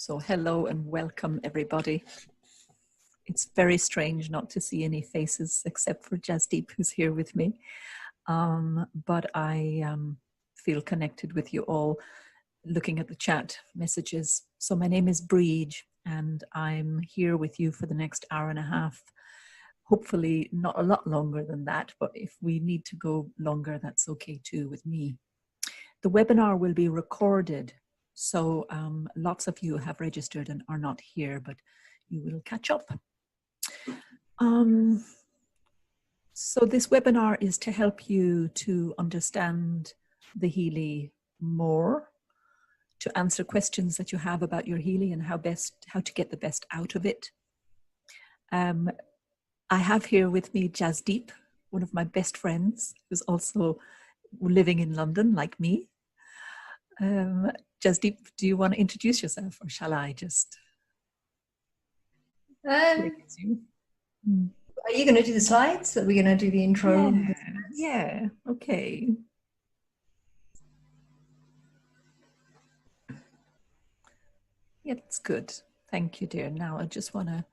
So hello and welcome everybody. It's very strange not to see any faces except for Jasdeep, who's here with me. But I feel connected with you all looking at the chat messages. So my name is Brid and I'm here with you for the next hour and a half. Hopefully not a lot longer than that, but if we need to go longer, that's okay too with me. The webinar will be recorded. So lots of you have registered and are not here, but you will catch up. So this webinar is to help you to understand the Healy more, to answer questions that you have about your Healy and how to get the best out of it. I have here with me Jasdeep, one of my best friends, who's also living in London like me. Jasdeep, do you want to introduce yourself, or shall I just? Are you going to do the slides? Are we going to do the intro? Yeah, okay. Yeah, that's good. Thank you, dear. Now I just want to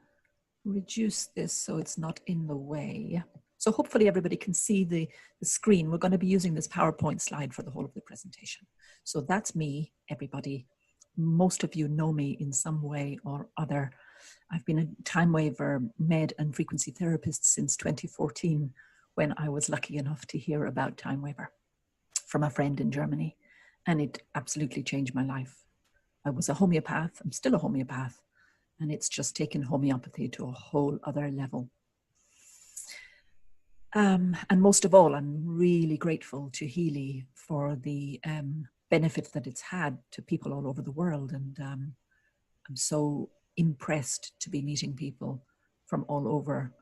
reduce this so it's not in the way. So hopefully everybody can see the screen. We're going to be using this PowerPoint slide for the whole of the presentation. So that's me, everybody. Most of you know me in some way or other. I've been a Timewaver med and frequency therapist since 2014, when I was lucky enough to hear about Timewaver from a friend in Germany, and it absolutely changed my life. I was a homeopath, I'm still a homeopath, and it's just taken homeopathy to a whole other level. And most of all, I'm really grateful to Healy for the benefit that it's had to people all over the world. And I'm so impressed to be meeting people from all over,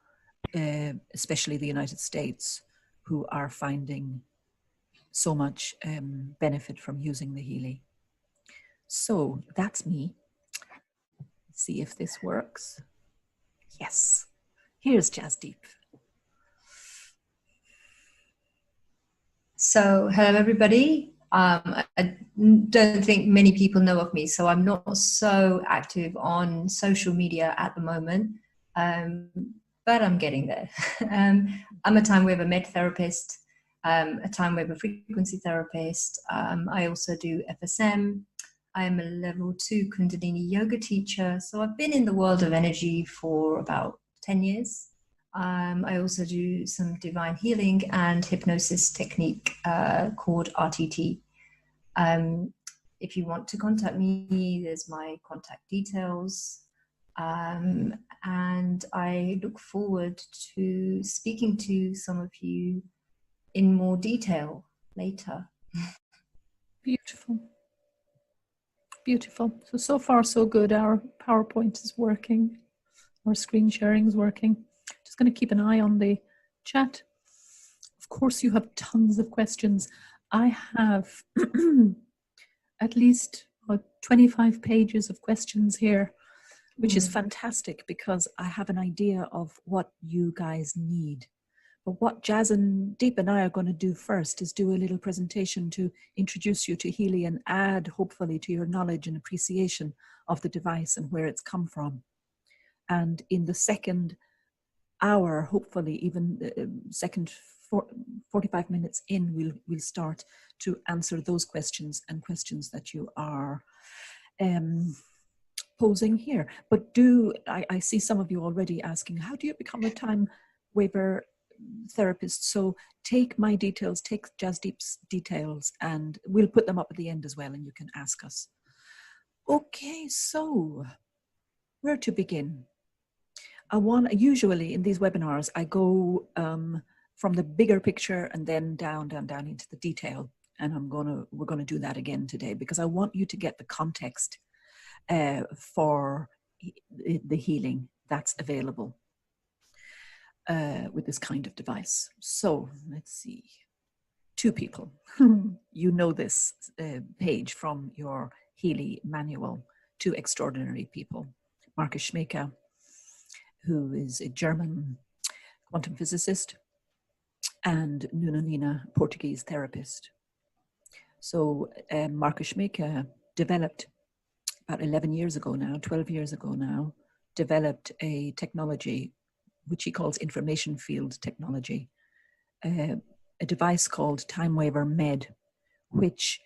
especially the United States, who are finding so much benefit from using the Healy. So that's me. Let's see if this works. Yes. Here's Jasdeep. So, hello everybody. I don't think many people know of me, so I'm not so active on social media at the moment, but I'm getting there. I'm a Timewaver med therapist, a Timewaver frequency therapist. I also do FSM. I am a level 2 Kundalini yoga teacher, so I've been in the world of energy for about 10 years. I also do some divine healing and hypnosis technique called RTT. If you want to contact me, there's my contact details. And I look forward to speaking to some of you in more detail later. Beautiful. Beautiful. So far so good. Our PowerPoint is working. Our screen sharing is working. Just going to keep an eye on the chat. Of course, you have tons of questions. I have at least 25 pages of questions here, which is fantastic because I have an idea of what you guys need. But what Jazz and Deep and I are going to do first is do a little presentation to introduce you to Healy and add, hopefully, to your knowledge and appreciation of the device and where it's come from. And in the second hour, hopefully even the second 45 minutes in, we'll start to answer those questions and questions that you are posing here. But I see some of you already asking, how do you become a Timewaver therapist? So take my details, take Jasdeep's details, and we'll put them up at the end as well, and you can ask us. Okay, so where to begin? Usually in these webinars, I go from the bigger picture and then down into the detail. And we're gonna do that again today because I want you to get the context for the healing that's available with this kind of device. So let's see. 2 people. You know this page from your Healy manual. 2 extraordinary people. Markus Schmeke, who is a German quantum physicist, and Nuno Nina, Portuguese therapist. So Markus Schmeke developed about 11 years ago now, 12 years ago now, developed a technology which he calls information field technology, a device called Timewaver Med, which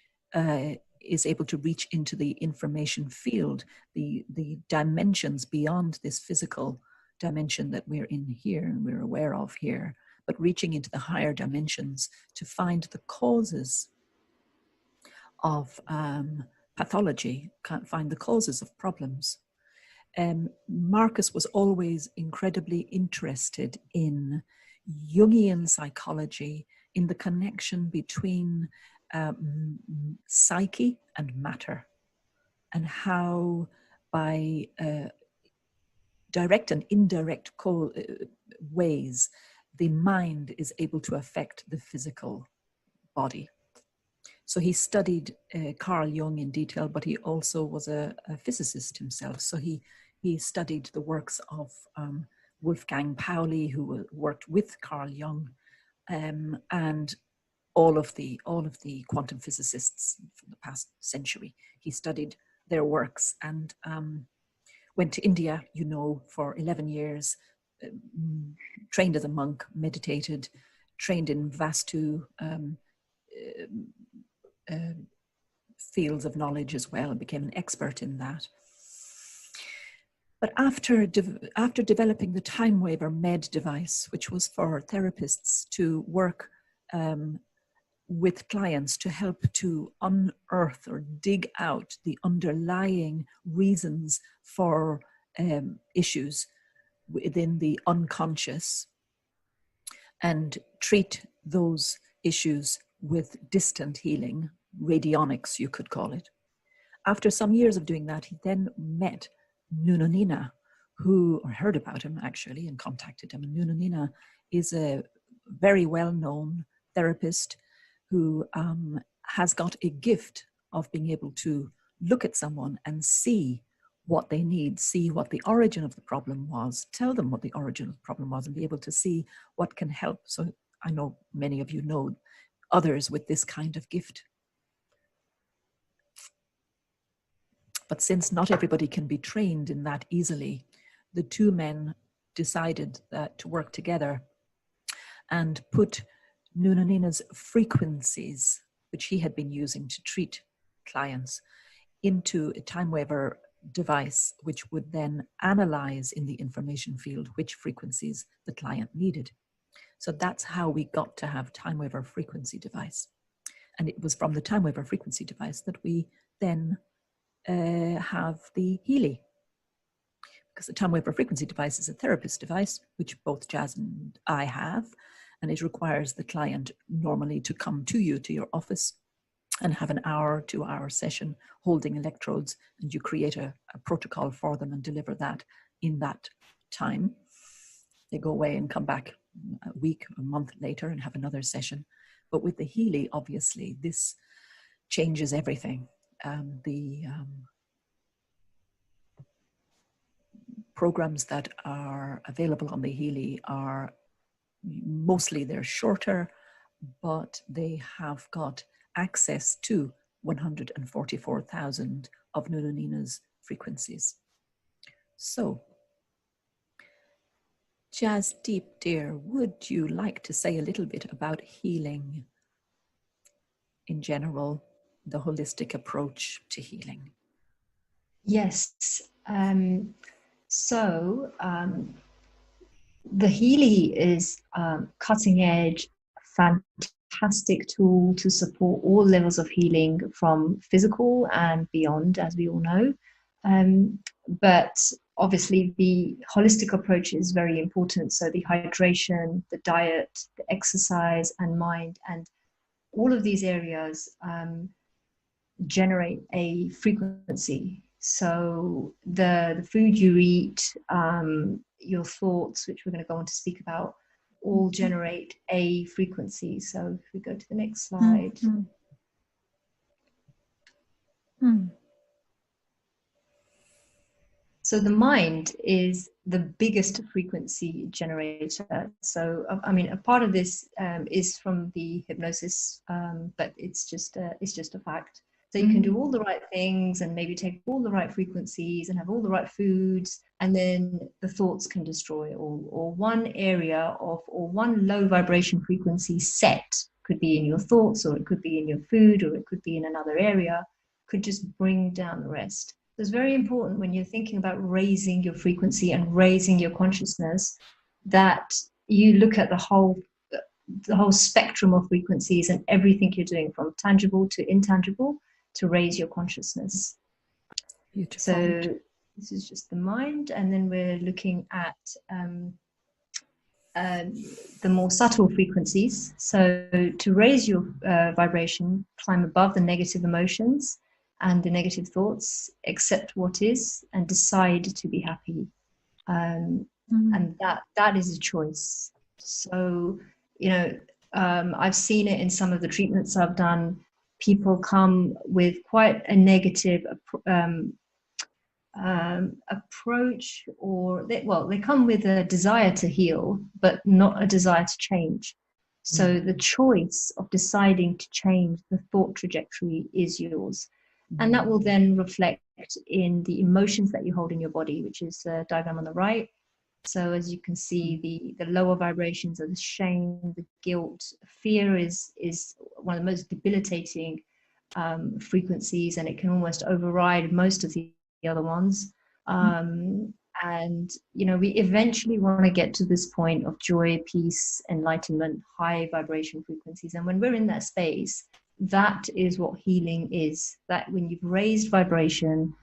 is able to reach into the information field, the dimensions beyond this physical dimension that we're in here and we're aware of here, but reaching into the higher dimensions to find the causes of pathology, can't find the causes of problems. Marcus was always incredibly interested in Jungian psychology, in the connection between psyche and matter, and how by direct and indirect ways the mind is able to affect the physical body. So he studied Carl Jung in detail, but he also was a physicist himself. So he studied the works of Wolfgang Pauli, who worked with Carl Jung, and all of the quantum physicists from the past century. He studied their works and went to India, for 11 years, trained as a monk, meditated, trained in Vastu fields of knowledge as well, and became an expert in that. But after developing the Timewaver Med device, which was for therapists to work with clients to help to unearth or dig out the underlying reasons for issues within the unconscious and treat those issues with distant healing, radionics you could call it. After some years of doing that, he then met Nuno Nina, or heard about him actually and contacted him. And Nuno Nina is a very well-known therapist who has got a gift of being able to look at someone and see what they need, see what the origin of the problem was, tell them what the origin of the problem was, and be able to see what can help. So I know many of you know others with this kind of gift. But since not everybody can be trained in that easily, the two men decided to work together and put Nuno Nina's frequencies, which he had been using to treat clients, into a Timewaver device, which would then analyze in the information field which frequencies the client needed. So that's how we got to have Timewaver frequency device. And it was from the Timewaver frequency device that we then have the Healy. Because the Timewaver frequency device is a therapist device, which both Jazz and I have, and it requires the client normally to come to you, to your office, and have an hour, 2-hour session holding electrodes, and you create a protocol for them and deliver that in that time. They go away and come back a week, a month later and have another session. But with the Healy, obviously, this changes everything. The programs that are available on the Healy are mostly they're shorter, but they have got access to 144,000 of Nuno Nina's frequencies. So, Jasdeep, dear, would you like to say a little bit about healing in general, the holistic approach to healing? Yes. The Healy is cutting edge, fantastic tool to support all levels of healing from physical and beyond, as we all know. But obviously the holistic approach is very important. So the hydration, the diet, the exercise and mind, and all of these areas generate a frequency. So the food you eat, your thoughts, which we're going to go on to speak about, all generate a frequency. So if we go to the next slide. Mm-hmm. Mm. So the mind is the biggest frequency generator. So, I mean, a part of this is from the hypnosis, but it's just a fact. So you can do all the right things and maybe take all the right frequencies and have all the right foods, and then the thoughts can destroy all, or one area of, or one low vibration frequency set, could be in your thoughts, or it could be in your food, or it could be in another area, could just bring down the rest. So it's very important when you're thinking about raising your frequency and raising your consciousness, that you look at the whole spectrum of frequencies and everything you're doing, from tangible to intangible, to raise your consciousness. Beautiful. So this is just the mind, and then we're looking at the more subtle frequencies. So to raise your vibration, climb above the negative emotions and the negative thoughts, accept what is, and decide to be happy. And that is a choice. So, you know, I've seen it in some of the treatments I've done. People come with quite a negative approach, or they come with a desire to heal, but not a desire to change. So the choice of deciding to change the thought trajectory is yours. And that will then reflect in the emotions that you hold in your body, which is the diagram on the right. So as you can see, the lower vibrations are the shame, the guilt. Fear is one of the most debilitating frequencies, and it can almost override most of the other ones. And, you know, we eventually want to get to this point of joy, peace, enlightenment, high vibration frequencies. And when we're in that space, that is what healing is. That when you've raised vibration,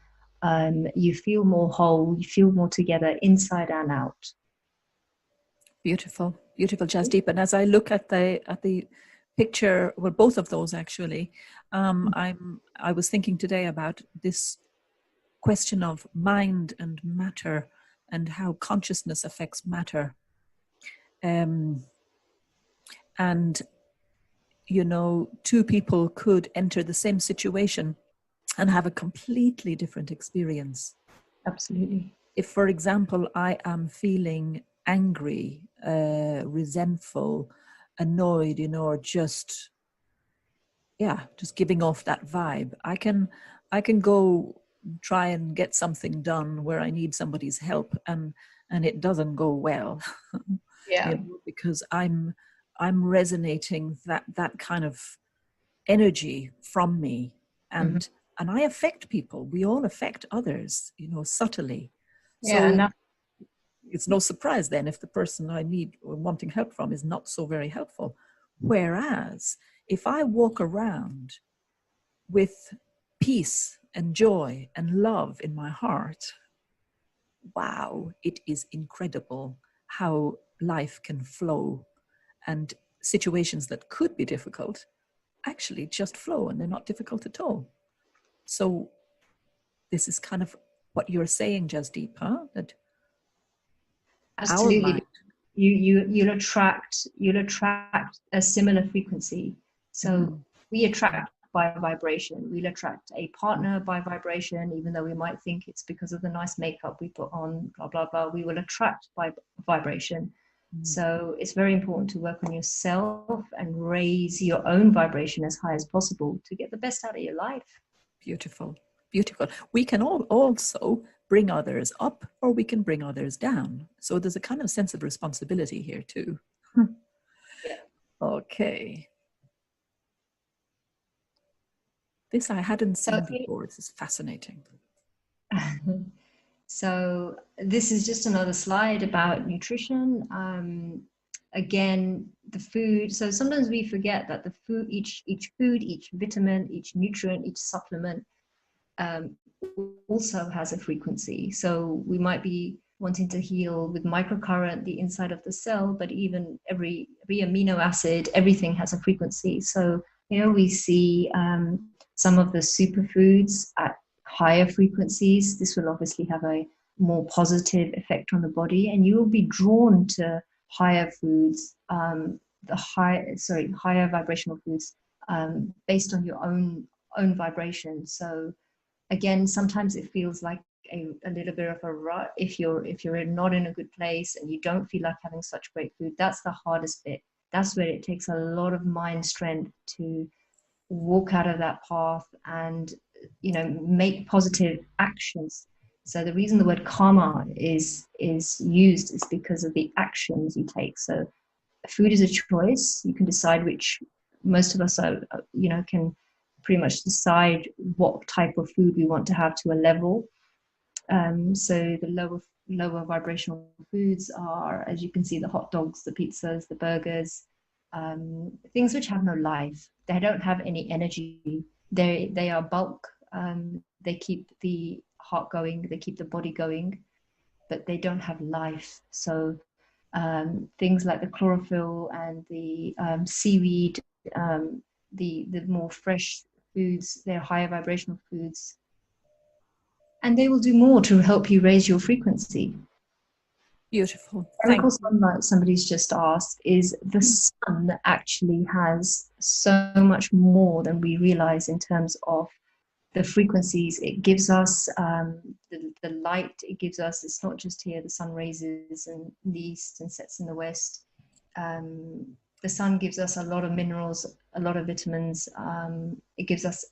you feel more whole, you feel more together inside and out. Beautiful, beautiful, Jasdeep. And as I look at the picture, well, both of those actually, I was thinking today about this question of mind and matter, and how consciousness affects matter. And you know, two people could enter the same situation and have a completely different experience. Absolutely. If, for example, I am feeling angry, resentful, annoyed, you know, or just giving off that vibe, I can go try and get something done where I need somebody's help, and it doesn't go well. Yeah. You know, because I'm resonating that kind of energy from me, and I affect people. We all affect others, you know, subtly. So it's no surprise then if the person I need or wanting help from is not so very helpful. Whereas if I walk around with peace and joy and love in my heart, wow, it is incredible how life can flow, and situations that could be difficult actually just flow, and they're not difficult at all. So this is kind of what you're saying, Jasdeep, huh? That absolutely. our mind, You'll attract a similar frequency. So we attract by vibration. We'll attract a partner by vibration, even though we might think it's because of the nice makeup we put on, blah blah blah. We will attract by vibration. So it's very important to work on yourself and raise your own vibration as high as possible to get the best out of your life. Beautiful, beautiful. We can all also bring others up, or we can bring others down. So there's a kind of sense of responsibility here too. Yeah. Okay. This I hadn't seen before. This is fascinating. So this is just another slide about nutrition. Again, the food. So sometimes we forget that the food, each food, each vitamin, each nutrient, each supplement also has a frequency. So we might be wanting to heal with microcurrent the inside of the cell, but even every amino acid, everything has a frequency. So, you know, we see some of the superfoods at higher frequencies. This will obviously have a more positive effect on the body, and you will be drawn to higher foods, higher vibrational foods, based on your own vibration. So again, sometimes it feels like a little bit of a rut if you're not in a good place and you don't feel like having such great food. That's the hardest bit. That's where it takes a lot of mind strength to walk out of that path and, you know, make positive actions. So the reason the word karma is used is because of the actions you take. So food is a choice. You can decide which, most of us are, you know, can pretty much decide what type of food we want to have to a level. So the lower vibrational foods are, as you can see, the hot dogs, the pizzas, the burgers, things which have no life. They don't have any energy. They are bulk. They keep the heart going. They keep the body going, but they don't have life. So things like the chlorophyll and the seaweed, the more fresh foods, they're higher vibrational foods, and they will do more to help you raise your frequency. Beautiful. Chemical sunlight, somebody's just asked, is the sun actually has so much more than we realize in terms of the frequencies it gives us, the light it gives us. It's not just here, the sun raises in the east and sets in the west. The sun gives us a lot of minerals, a lot of vitamins. It gives us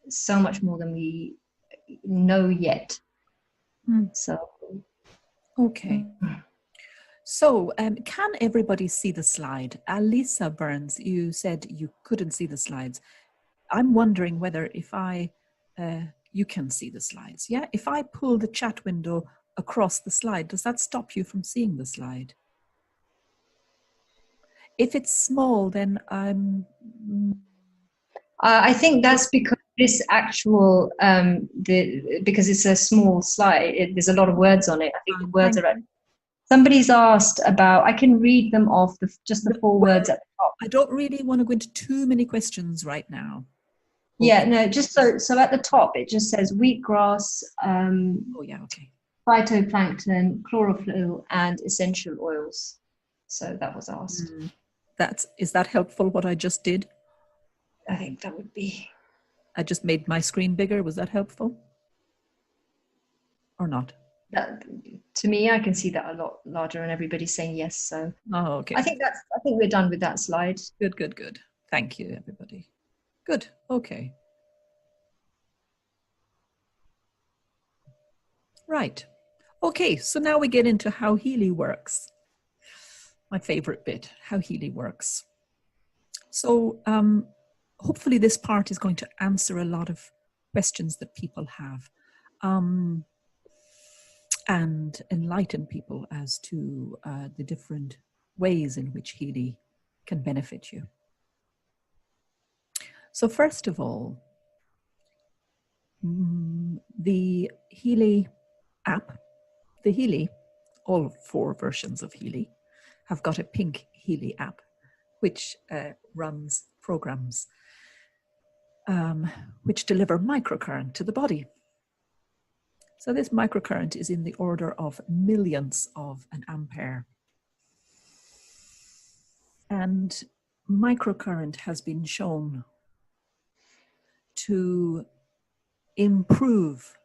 so much more than we know yet. So, okay. So, can everybody see the slide? Alisa Burns, you said you couldn't see the slides. I'm wondering whether if you can see the slides. Yeah, if I pull the chat window across the slide, does that stop you from seeing the slide? If it's small, then I think that's because this actual, because it's a small slide, there's a lot of words on it. I think the words are. Somebody's asked about, I can read them off, just the 4 words at the top. I don't really want to go into too many questions right now. Yeah, no, just so at the top, it just says wheatgrass, oh yeah, okay. phytoplankton, chlorophyll, and essential oils. So that was asked. Is that helpful, what I just did? I think that would be. I just made my screen bigger. Was that helpful? Or not? That, to me, I can see that a lot larger, and everybody's saying yes. So okay. I think we're done with that slide. Good. Thank you, everybody. Good. Okay. Right. Okay. So now we get into how Healy works. My favorite bit, how Healy works. So hopefully this part is going to answer a lot of questions that people have. And enlighten people as to the different ways in which Healy can benefit you. So first of all, the Healy app, the Healy, all 4 versions of Healy, have got a pink Healy app, which runs programs which deliver microcurrent to the body. So this microcurrent is in the order of millionths of an ampere. And microcurrent has been shown to improve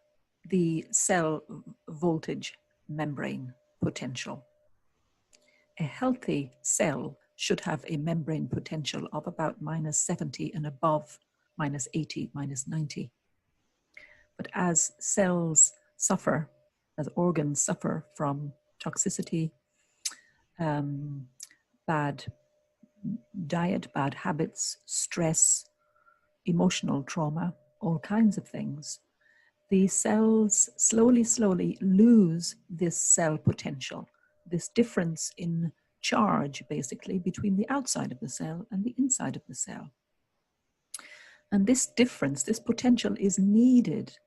the cell voltage membrane potential. A healthy cell should have a membrane potential of about -70 and above -80, -90. But as cells suffer, as organs suffer from toxicity, bad diet, bad habits, stress, emotional trauma, all kinds of things, the cells slowly lose this cell potential, this difference in charge, basically, between the outside of the cell and the inside of the cell. And this difference, this potential, is needed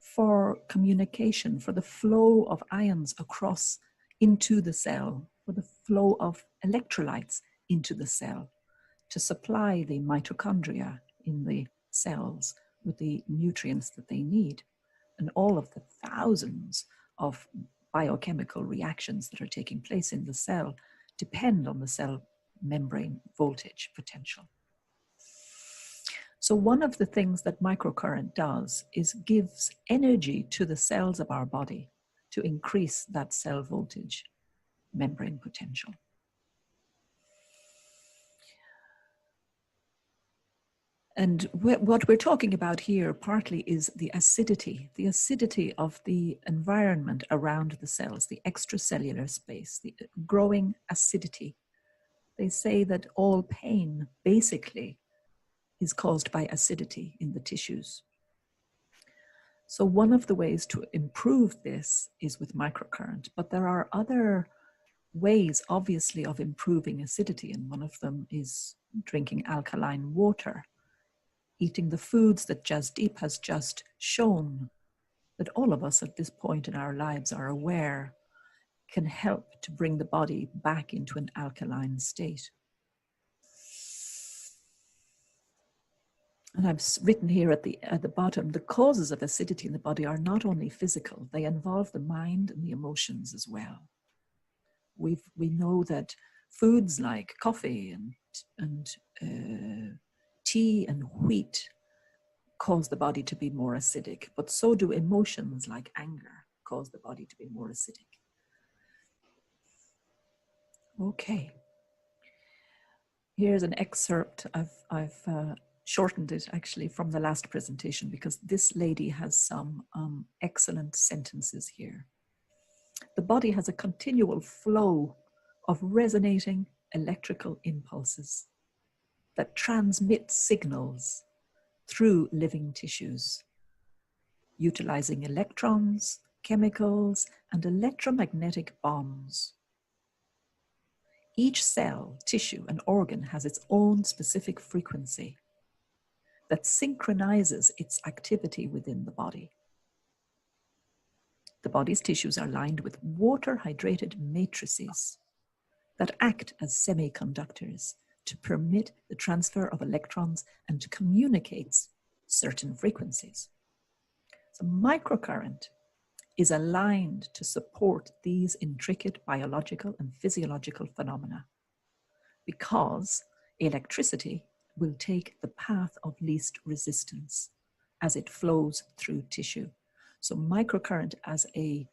for communication, for the flow of ions across into the cell, for the flow of electrolytes into the cell, to supply the mitochondria in the cells with the nutrients that they need. And all of the thousands of biochemical reactions that are taking place in the cell depend on the cell membrane voltage potential. So one of the things that microcurrent does is gives energy to the cells of our body to increase that cell voltage membrane potential. And what we're talking about here partly is the acidity of the environment around the cells, the extracellular space, the growing acidity. They say that all pain basically is caused by acidity in the tissues. So one of the ways to improve this is with microcurrent, but there are other ways, obviously, of improving acidity, and one of them is drinking alkaline water, eating the foods that Jasdeep has just shown, that all of us at this point in our lives are aware can help to bring the body back into an alkaline state. And I've written here at the bottom, the causes of acidity in the body are not only physical, they involve the mind and the emotions as well. We know that foods like coffee and tea and wheat cause the body to be more acidic, but so do emotions like anger cause the body to be more acidic. Okay. Here's an excerpt. I've shortened it actually from the last presentation because this lady has some excellent sentences here. The body has a continual flow of resonating electrical impulses that transmit signals through living tissues, utilizing electrons, chemicals, and electromagnetic bonds. Each cell, tissue, and organ has its own specific frequency that synchronizes its activity within the body. The body's tissues are lined with water-hydrated matrices that act as semiconductors to permit the transfer of electrons and to communicate certain frequencies. So microcurrent is aligned to support these intricate biological and physiological phenomena because electricity will take the path of least resistance as it flows through tissue. So microcurrent as a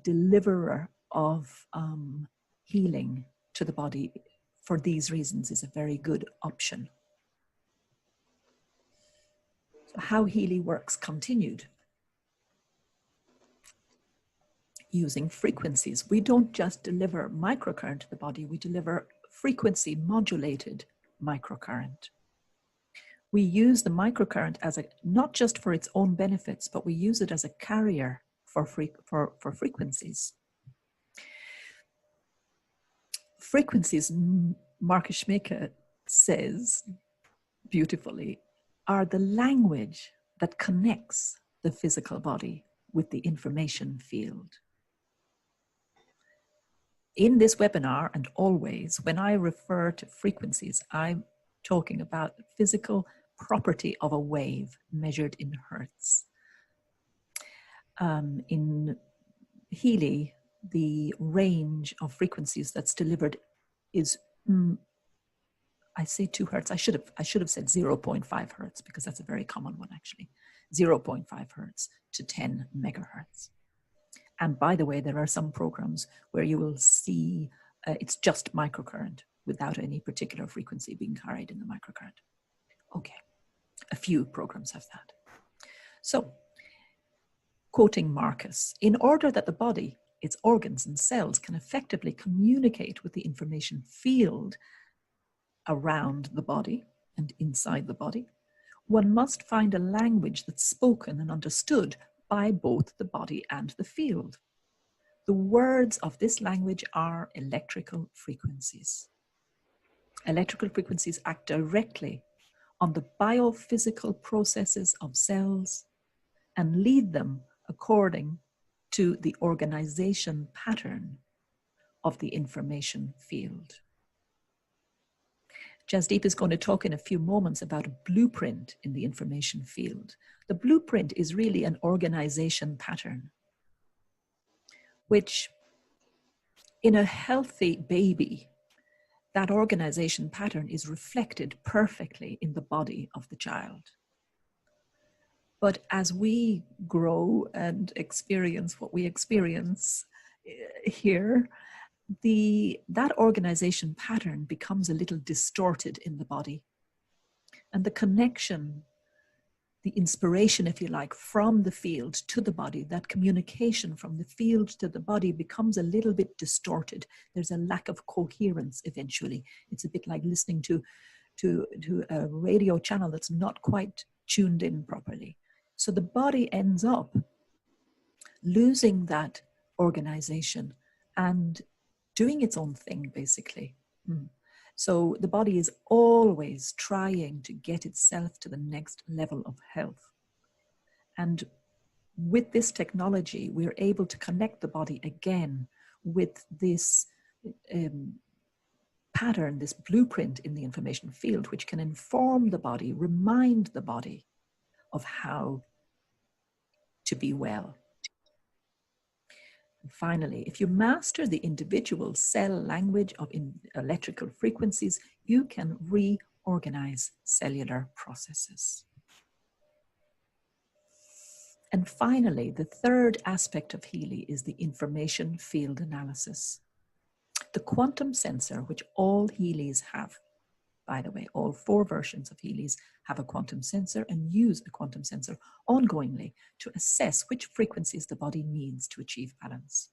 deliverer of healing to the body for these reasons is a very good option. So how Healy works continued. Using frequencies. We don't just deliver microcurrent to the body, we deliver frequency modulated microcurrent. We use the microcurrent as not just for its own benefits, but we use it as a carrier for frequencies. Frequencies, Marcus Schmeke says beautifully, are the language that connects the physical body with the information field. In this webinar and always, when I refer to frequencies, I'm talking about the physical property of a wave measured in hertz. In Healy, the range of frequencies that's delivered is, I say 2 hertz. I should have said 0.5 hertz because that's a very common one actually. 0.5 hertz to 10 megahertz. And by the way, there are some programs where you will see it's just microcurrent without any particular frequency being carried in the microcurrent. Okay, a few programs have that. So, quoting Marcus, in order that the body, its organs and cells can effectively communicate with the information field around the body and inside the body, one must find a language that's spoken and understood by both the body and the field. The words of this language are electrical frequencies. Electrical frequencies act directly on the biophysical processes of cells and lead them according to the organization pattern of the information field. Jasdeep is going to talk in a few moments about a blueprint in the information field. The blueprint is really an organization pattern, which in a healthy baby, that organization pattern is reflected perfectly in the body of the child. But as we grow and experience what we experience here, that organization pattern becomes a little distorted in the body. And the connection, the inspiration, if you like, from the field to the body, that communication from the field to the body becomes a little bit distorted. There's a lack of coherence eventually. It's a bit like listening to a radio channel that's not quite tuned in properly. So the body ends up losing that organization and doing its own thing, basically. So the body is always trying to get itself to the next level of health. And with this technology, we're able to connect the body again with this pattern, this blueprint in the information field, which can inform the body, remind the body of how to be well. And finally, if you master the individual cell language of electrical frequencies, you can reorganize cellular processes. And finally, the third aspect of Healy is the information field analysis. The quantum sensor, which all Healys have, by the way, all 4 versions of Healys have a quantum sensor and use a quantum sensor ongoingly to assess which frequencies the body needs to achieve balance.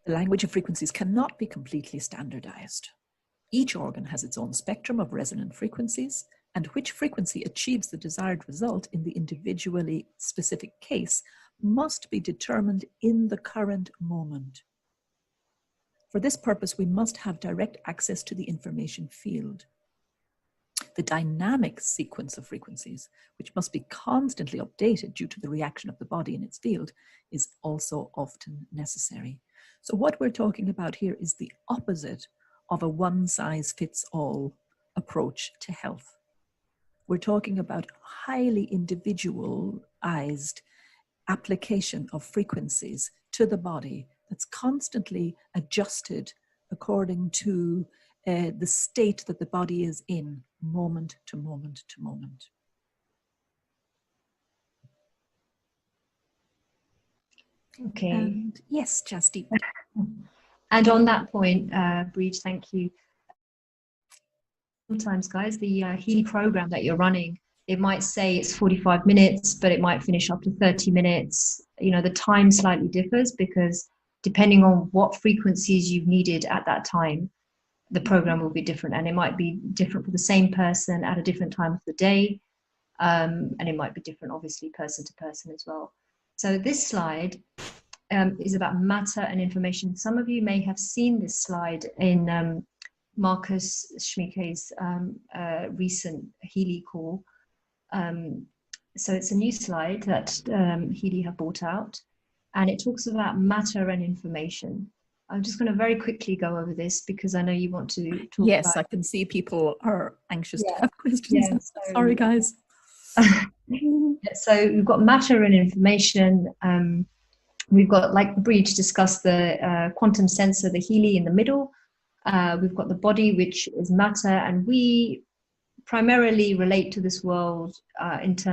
The language of frequencies cannot be completely standardized. Each organ has its own spectrum of resonant frequencies, and which frequency achieves the desired result in the individually specific case must be determined in the current moment. For this purpose, we must have direct access to the information field. The dynamic sequence of frequencies, which must be constantly updated due to the reaction of the body in its field, is also often necessary. So what we're talking about here is the opposite of a one-size-fits-all approach to health. We're talking about highly individualized application of frequencies to the body that's constantly adjusted according to the state that the body is in, moment to moment to moment. Okay. And yes, Jasdeep. And on that point, Brid, thank you. Sometimes, guys, the Healy program that you're running, it might say it's 45 minutes, but it might finish after 30 minutes. You know, the time slightly differs because depending on what frequencies you've needed at that time, the program will be different, and it might be different for the same person at a different time of the day, and it might be different, obviously, person to person as well. So this slide is about matter and information. Some of you may have seen this slide in Marcus Schmicke's recent Healy call. So it's a new slide that Healy have brought out, and it talks about matter and information. I'm just going to very quickly go over this because I know you want to talk yes, about. I can see people are anxious to have questions. Yeah, so, Sorry, guys. So we've got matter and information. We've got, like Brid discussed, the quantum sensor, the Healy in the middle. We've got the body, which is matter, and we primarily relate to this world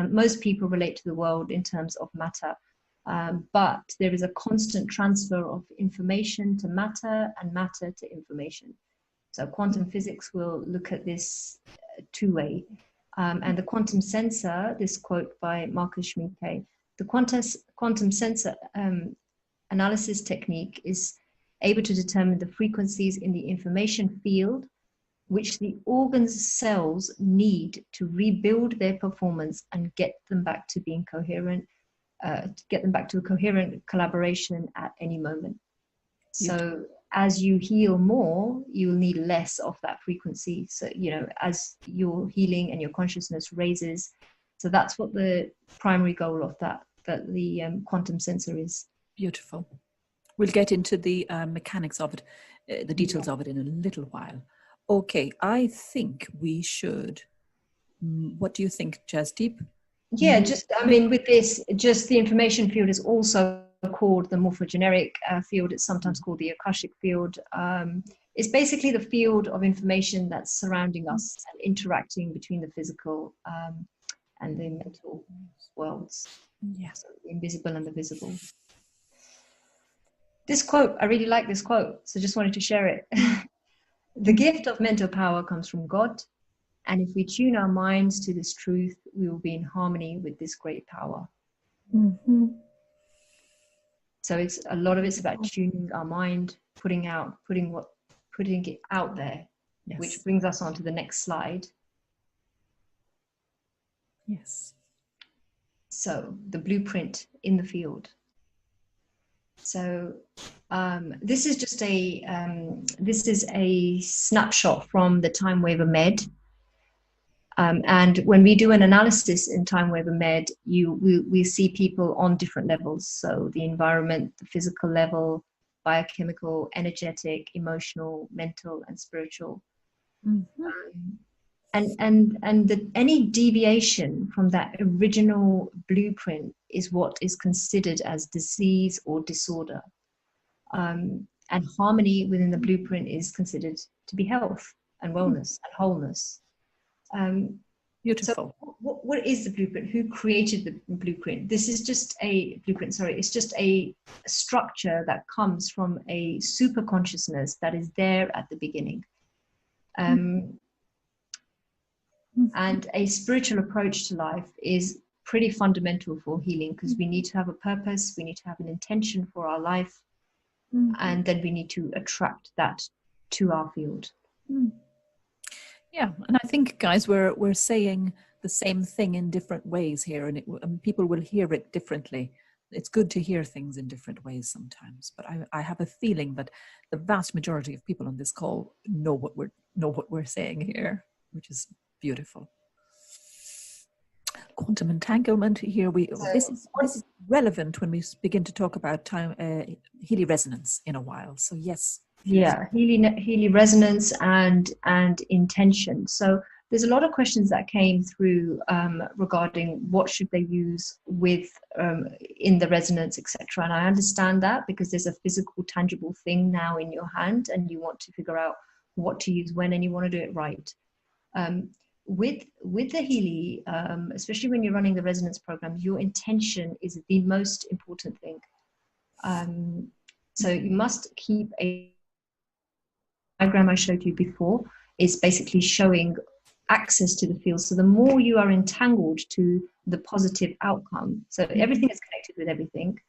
most people relate to the world in terms of matter. But there is a constant transfer of information to matter and matter to information. So quantum physics will look at this two-way. And the quantum sensor, this quote by Marcus Schmicke, the quantum sensor analysis technique is able to determine the frequencies in the information field which the organ's cells need to rebuild their performance and get them back to being coherent, to get them back to a coherent collaboration at any moment. So as you heal more, you'll need less of that frequency. So, you know, as your healing and your consciousness raises. So that's what the primary goal of that the quantum sensor is. Beautiful. We'll get into the mechanics of it, the details of it in a little while. Okay, I think we should. What do you think, Jasdeep? Yeah, just, I mean, with this, just the information field is also called the morphogeneric field. It's sometimes called the Akashic field. It's basically the field of information that's surrounding us and interacting between the physical and the mental worlds. Yes, So the invisible and the visible. This quote, I really like this quote, so just wanted to share it. The gift of mental power comes from God. And if we tune our minds to this truth, we will be in harmony with this great power. Mm-hmm. So it's a lot of it's about tuning our mind, putting it out there, Yes. which brings us on to the next slide. Yes. So the blueprint in the field. So this is just a snapshot from the Timewaver Med. And when we do an analysis in Timewaver Med, we see people on different levels. So the environment, the physical level, biochemical, energetic, emotional, mental, and spiritual. Mm-hmm. Any deviation from that original blueprint is what is considered as disease or disorder. And harmony within the blueprint is considered to be health and wellness and wholeness. Beautiful. So what is the blueprint? Who created the blueprint? This is just a blueprint, sorry, it's just a structure that comes from a super consciousness that is there at the beginning. And a spiritual approach to life is pretty fundamental for healing, because we need to have a purpose, we need to have an intention for our life, and then we need to attract that to our field. Yeah, and I think, guys, we're saying the same thing in different ways here, and people will hear it differently. It's good to hear things in different ways sometimes, but I have a feeling that the vast majority of people on this call know what we're saying here, which is beautiful. Quantum entanglement here. This is relevant when we begin to talk about Healy resonance in a while. So yes. Yeah, Healy resonance and intention. So there's a lot of questions that came through regarding what should they use with in the resonance, etc. And I understand that, because there's a physical, tangible thing now in your hand, and you want to figure out what to use when, and you want to do it right. With the Healy, especially when you're running the resonance program, your intention is the most important thing. So you must keep a diagram I showed you before is basically showing access to the field. So the more you are entangled to the positive outcome, so everything is connected with everything,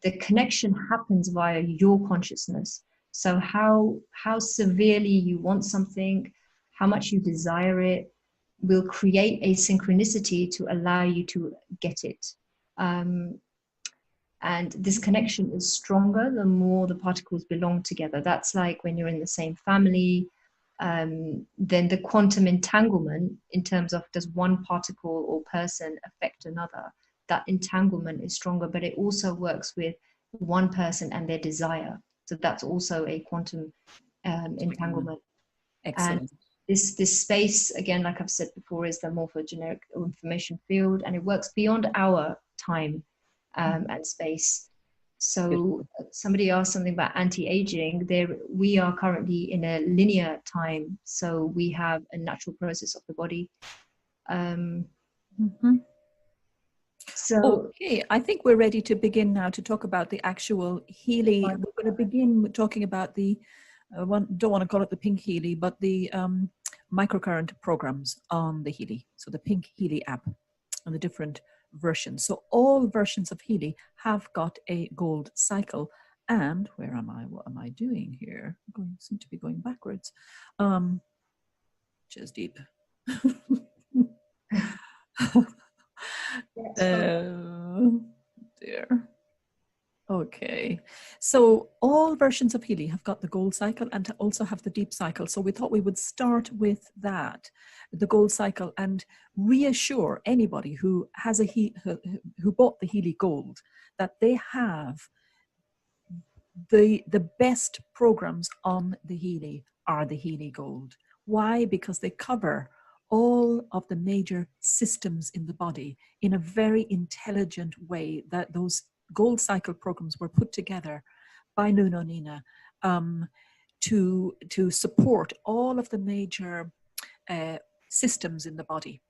the connection happens via your consciousness. So how severely you want something, how much you desire it, will create a synchronicity to allow you to get it. And this connection is stronger the more the particles belong together. That's like when you're in the same family, then the quantum entanglement in terms of does one particle or person affect another, that entanglement is stronger, but it also works with one person and their desire. So that's also a quantum entanglement. Excellent. And this space, again, like I've said before, is the morphogeneric information field, and it works beyond our time and space. So somebody asked something about anti-aging. We are currently in a linear time, so we have a natural process of the body. So okay, I think we're ready to begin now to talk about the actual Healy. We're going to begin with talking about the don't want to call it the pink Healy, but the microcurrent programs on the Healy. So the pink Healy app and the different versions. So all versions of Healy have got a gold cycle. And where am I? What am I doing here? Seem to be going backwards. Jasdeep. There. Okay, so all versions of Healy have got the gold cycle and also have the deep cycle. So we thought we would start with that, the gold cycle, and reassure anybody who has who bought the Healy Gold that they have the best programs on the Healy are the Healy Gold. Why? Because they cover all of the major systems in the body in a very intelligent way. That those gold cycle programs were put together by Nuno Nina to support all of the major systems in the body.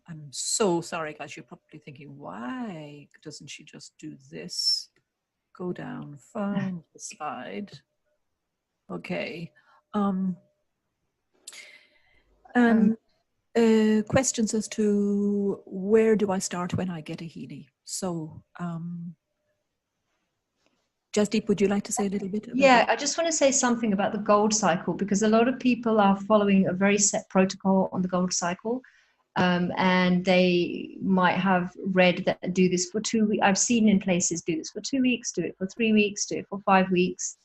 I'm so sorry, guys. You're probably thinking, why doesn't she just do this? Go down, find the slide. Okay. Questions as to where do I start when I get a Healy? So, Jasdeep, would you like to say a little bit about Yeah, that? I just want to say something about the gold cycle, because a lot of people are following a very set protocol on the gold cycle. And they might have read that do this for 2 weeks. I've seen in places do this for 2 weeks, do it for 3 weeks, do it for 5 weeks.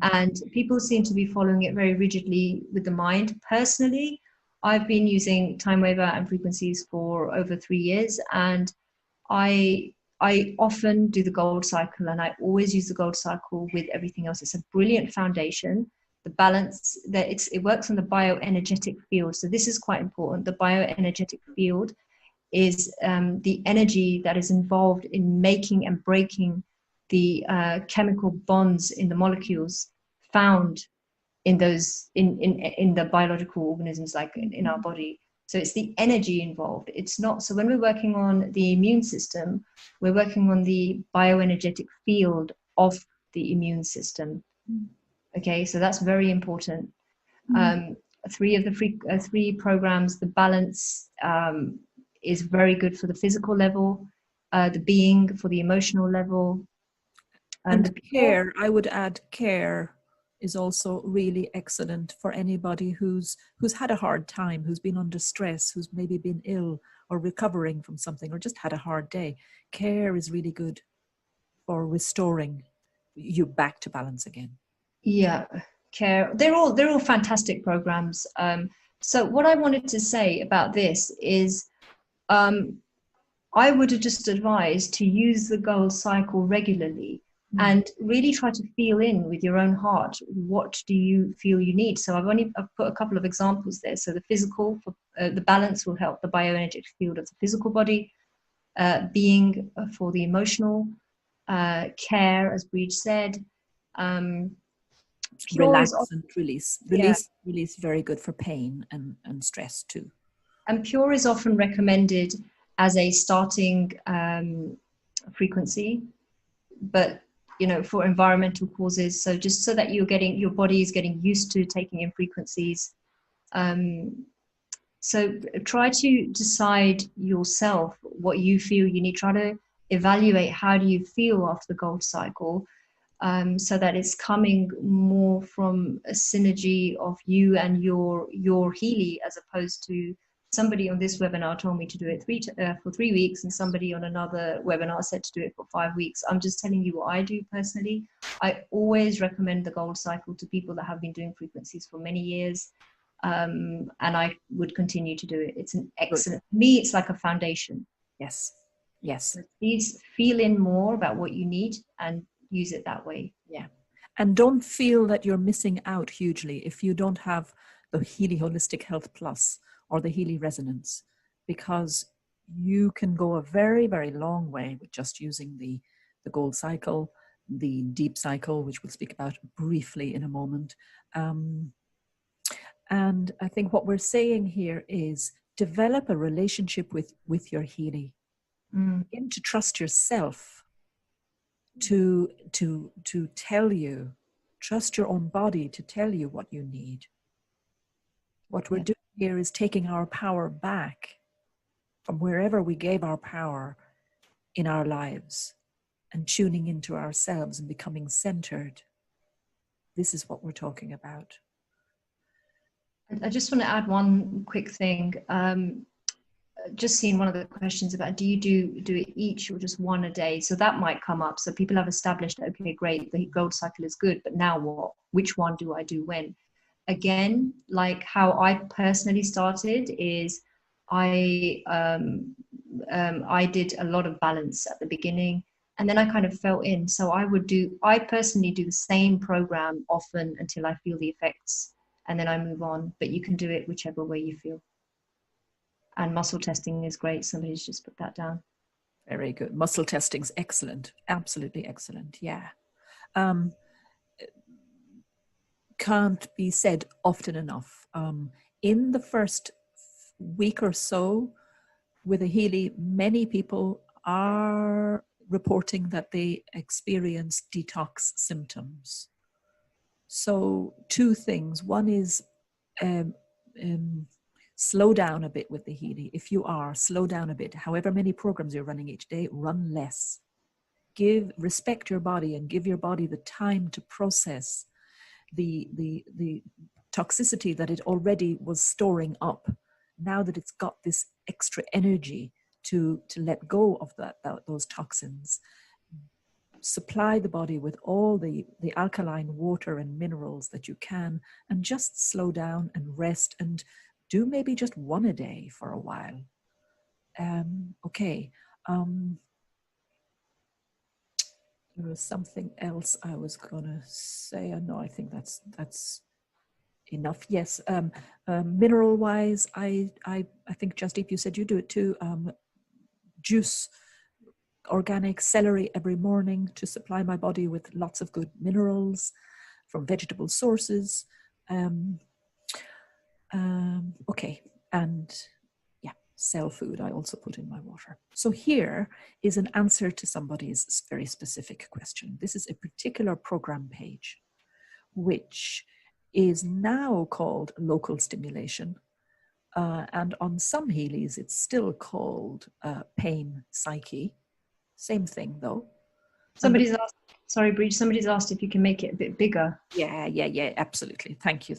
And people seem to be following it very rigidly with the mind. Personally, I've been using Timewaver and frequencies for over 3 years, and I often do the gold cycle, and I always use the gold cycle with everything else. It's a brilliant foundation. The balance that it works on the bioenergetic field. So this is quite important. The bioenergetic field is the energy that is involved in making and breaking the chemical bonds in the molecules found in those in the biological organisms, like in our body. So it's the energy involved. It's not, so when we're working on the immune system, we're working on the bioenergetic field of the immune system. Okay, so that's very important. Three of the three programs, the balance is very good for the physical level, the being for the emotional level, And the care, I would add, care is also really excellent for anybody who's had a hard time, who's been under stress, who's maybe been ill or recovering from something, or just had a hard day. Care is really good for restoring you back to balance again. Yeah, care. They're all fantastic programs. So what I wanted to say about this is, I would have just advised to use the gold cycle regularly and really try to feel in with your own heart. What do you feel you need? So I've put a couple of examples there. So the physical, the balance will help the bioenergetic field of the physical body, being for the emotional, care, as Brid said. Pure Relax is and release. yeah. Release very good for pain and stress too. And pure is often recommended as a starting frequency, but for environmental causes. So just so that your body is getting used to taking in frequencies. So try to decide yourself what you feel you need. Try to evaluate how do you feel after the gold cycle, so that it's coming more from a synergy of you and your Healy, as opposed to somebody on this webinar told me to do it for 3 weeks, and somebody on another webinar said to do it for 5 weeks. I'm just telling you what I do personally. I always recommend the gold cycle to people that have been doing frequencies for many years, and I would continue to do it. It's an excellent, for me, it's like a foundation. Yes. So please feel in more about what you need and use it that way. Yeah. And don't feel that you're missing out hugely if you don't have the Healy Holistic Health Plus or the Healy Resonance, because you can go a very, very long way with just using the gold cycle, the deep cycle, which we'll speak about briefly in a moment. And I think what we're saying here is develop a relationship with your Healy. Begin to trust yourself to tell you, trust your own body to tell you what you need. What we're doing here is taking our power back from wherever we gave our power in our lives and tuning into ourselves and becoming centered. This is what we're talking about. I just want to add one quick thing. Just seen one of the questions about, do you do it each or just one a day? So that might come up. So people have established, okay, great, the gold cycle is good, but now what? Which one do I do when? Again, like how I personally started is I did a lot of balance at the beginning, and then I kind of fell in. So I personally do the same program often until I feel the effects, and then I move on. But you can do it whichever way you feel. And muscle testing is great. Somebody's just put that down. Very good. Muscle testing's excellent. Absolutely excellent. Yeah. Can't be said often enough. In the first week or so with a Healy, many people are reporting that they experience detox symptoms. So two things. One is slow down a bit with the Healy. If you are, slow down a bit. However many programs you're running each day, run less. Respect your body and give your body the time to process the toxicity that it already was storing up. Now that it's got this extra energy to let go of those toxins, supply the body with all the alkaline water and minerals that you can, and just slow down and rest, and do maybe just one a day for a while. Okay. There was something else I was gonna say. No, I think that's enough. Yes. Mineral wise, I think Jasdeep, you said you do it too. Juice, organic celery every morning to supply my body with lots of good minerals from vegetable sources. Okay, and yeah, cell food I also put in my water. So here is an answer to somebody's very specific question. This is a particular program page, which is now called local stimulation. And on some Healys, it's still called pain psyche. Same thing though. Somebody's asked, sorry, Brid, somebody's asked if you can make it a bit bigger. Yeah, absolutely. Thank you.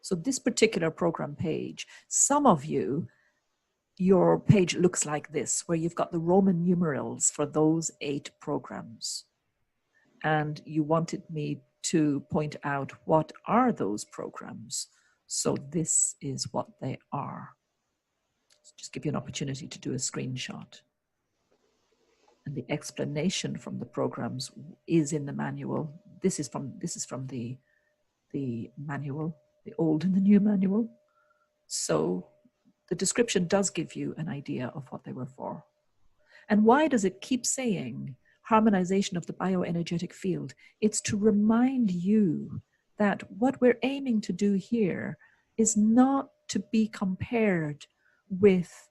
So this particular program page, some of you, your page looks like this, where you've got the Roman numerals for those 8 programs. And you wanted me to point out what are those programs. So this is what they are. Just give you an opportunity to do a screenshot. And the explanation from the programs is in the manual. This is from the manual, the old and the new manual. So the description does give you an idea of what they were for. And why does it keep saying harmonization of the bioenergetic field? It's to remind you that what we're aiming to do here is not to be compared with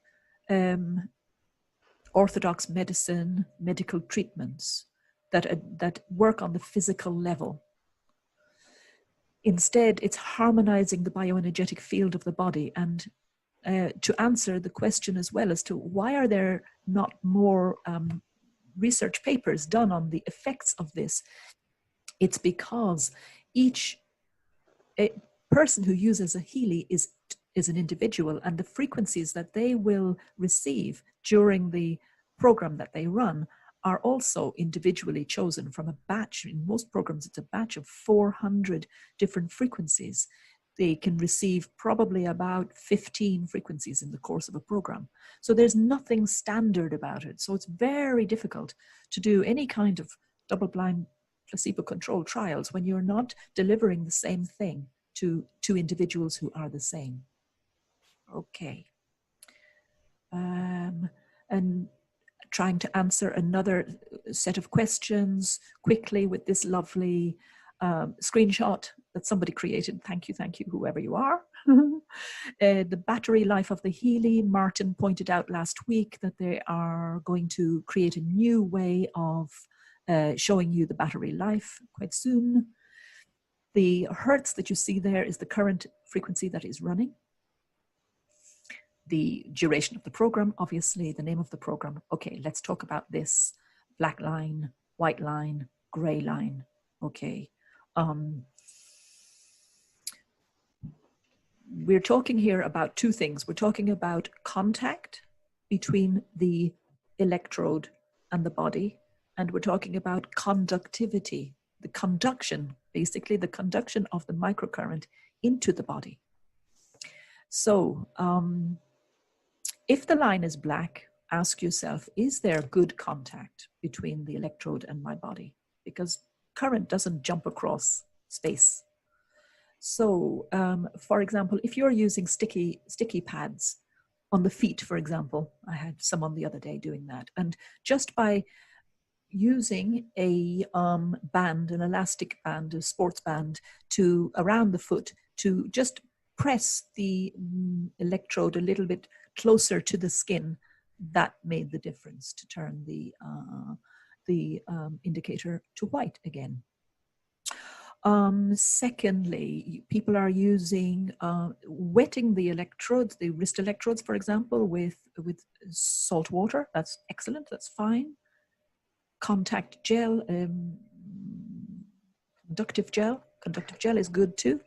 orthodox medicine, medical treatments that work on the physical level. Instead, it's harmonizing the bioenergetic field of the body, and to answer the question as well as to why are there not more research papers done on the effects of this. It's because each person who uses a Healy is an individual, and the frequencies that they will receive during the program that they run are also individually chosen from a batch. In most programs, it's a batch of 400 different frequencies. They can receive probably about 15 frequencies in the course of a program. So there's nothing standard about it. So it's very difficult to do any kind of double-blind placebo-controlled trials when you're not delivering the same thing to two individuals who are the same. Okay. And trying to answer another set of questions quickly with this lovely screenshot that somebody created. Thank you, whoever you are. The battery life of the Healy, Martin pointed out last week that they are going to create a new way of showing you the battery life quite soon. The hertz that you see there is the current frequency that is running. The duration of the program, obviously, the name of the program. Okay, let's talk about this. Black line, white line, gray line. Okay. We're talking here about two things. We're talking about contact between the electrode and the body, and we're talking about conductivity, the conduction, basically the conduction of the microcurrent into the body. So if the line is black, ask yourself, is there good contact between the electrode and my body? Because current doesn't jump across space. So, for example, if you're using sticky pads on the feet, for example, I had someone the other day doing that, and just by using a band, an elastic band, a sports band, around the foot to just press the electrode a little bit closer to the skin, that made the difference to turn the indicator to white again. Secondly, people are using wetting the electrodes, the wrist electrodes, for example, with salt water. That's excellent. That's fine. Contact gel, conductive gel. Conductive gel is good too.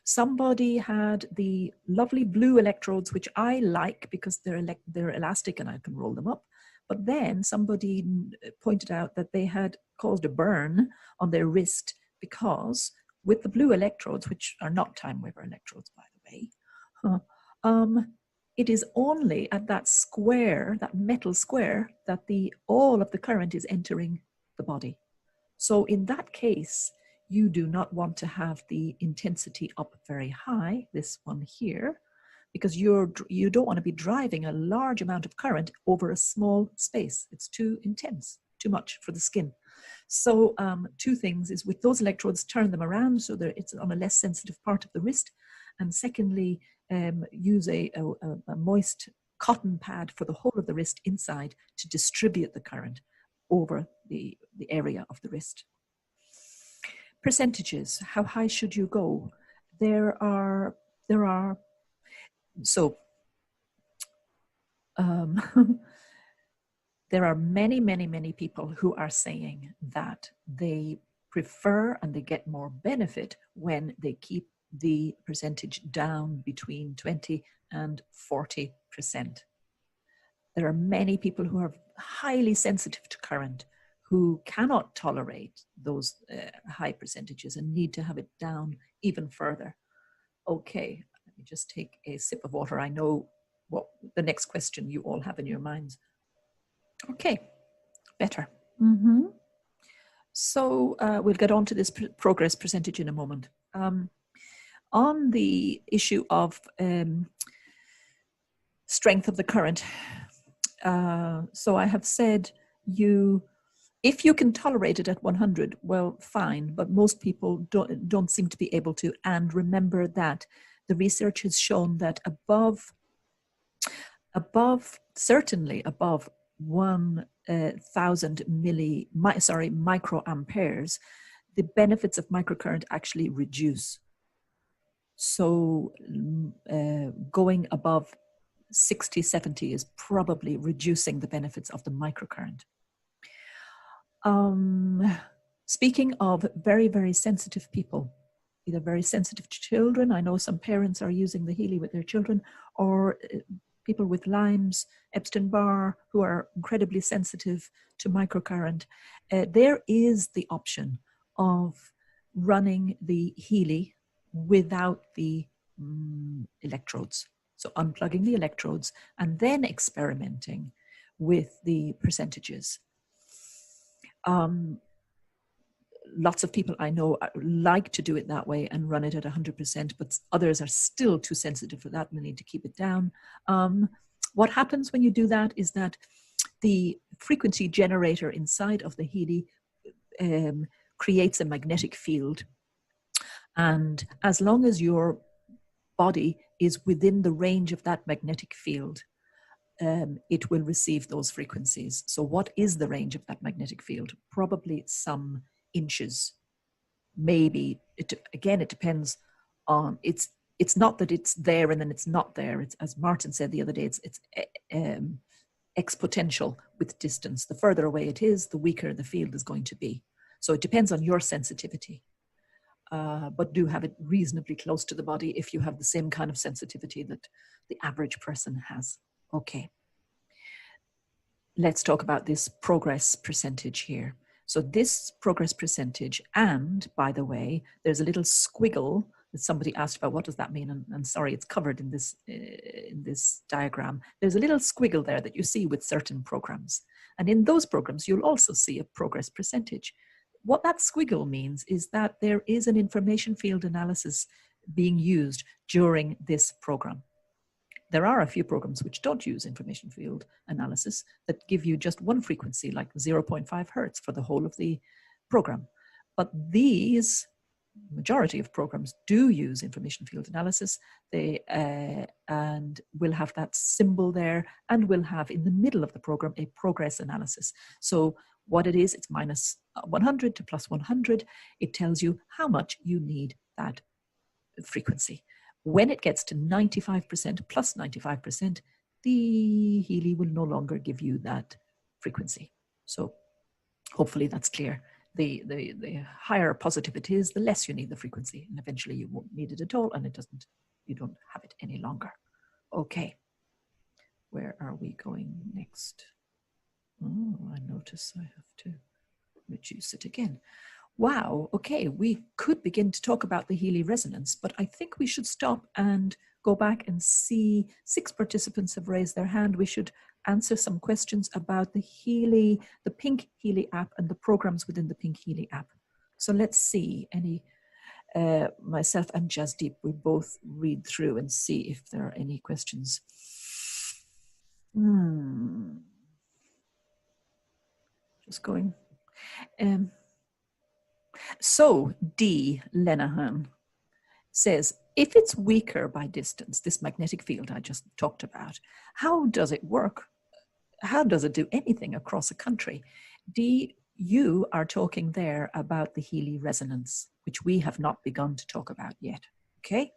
Somebody had the lovely blue electrodes, which I like because they're elastic and I can roll them up. But then somebody pointed out that they had caused a burn on their wrist because with the blue electrodes, which are not Timewaver electrodes, by the way, it is only at that square, that metal square, that all of the current is entering the body. So in that case, you do not want to have the intensity up very high, this one here, because you don't want to be driving a large amount of current over a small space. It's too intense, too much for the skin. So two things is with those electrodes, turn them around so that it's on a less sensitive part of the wrist. And secondly, use a moist cotton pad for the whole of the wrist inside to distribute the current over the area of the wrist. Percentages, how high should you go? There are many people who are saying that they prefer and they get more benefit when they keep the percentage down between 20 and 40%. There are many people who are highly sensitive to current who cannot tolerate those high percentages and need to have it down even further. Okay, let me just take a sip of water. I know what the next question you all have in your minds. Okay, better. So we'll get on to this progress percentage in a moment. On the issue of strength of the current, so I have said if you can tolerate it at 100, well, fine, but most people don't seem to be able to. And remember that the research has shown that certainly above 1,000 microamperes, the benefits of microcurrent actually reduce. So going above 60, 70 is probably reducing the benefits of the microcurrent. Speaking of very, very sensitive people, either very sensitive to children, I know some parents are using the Healy with their children, or people with Lyme's, Epstein-Barr, who are incredibly sensitive to microcurrent, there is the option of running the Healy without the electrodes. So unplugging the electrodes and then experimenting with the percentages. Lots of people I know like to do it that way and run it at 100%, but others are still too sensitive for that and they need to keep it down. What happens when you do that is that the frequency generator inside of the Healy creates a magnetic field. And as long as your body is within the range of that magnetic field, it will receive those frequencies. So what is the range of that magnetic field? Probably some inches. Maybe, it depends on, it's not that it's there and then it's not there. It's, as Martin said the other day, it's exponential with distance. The further away it is, the weaker the field is going to be. So it depends on your sensitivity. But do have it reasonably close to the body if you have the same kind of sensitivity that the average person has. Okay. Let's talk about this progress percentage here. So this progress percentage, and by the way, there's a little squiggle that somebody asked about. What does that mean? And sorry, it's covered in this diagram. There's a little squiggle there that you see with certain programs. And in those programs, you'll also see a progress percentage. What that squiggle means is that there is an information field analysis being used during this program. There are a few programs which don't use information field analysis that give you just one frequency, like 0.5 hertz for the whole of the program. But these, majority of programs do use information field analysis. They and will have that symbol there, and will have in the middle of the program a progress analysis. So what it is. It's minus 100 to plus 100. It tells you how much you need that frequency. When it gets to 95% plus 95%, the Healy will no longer give you that frequency. So hopefully that's clear. The higher positive it is, the less you need the frequency, and eventually you won't need it at all, and you don't have it any longer. Okay, where are we going next? Oh, I notice I have to reduce it again. Wow, okay, we could begin to talk about the Healy resonance, but I think we should stop and go back and see 6 participants have raised their hand. We should answer some questions about the Healy, the Pink Healy app and the programs within the Pink Healy app. So let's see, myself and Jasdeep will both read through and see if there are any questions. Just going. So D. Lenahan says, if it's weaker by distance, this magnetic field I just talked about, how does it work? How does it do anything across a country? D, you are talking there about the Healy resonance, which we have not begun to talk about yet, okay?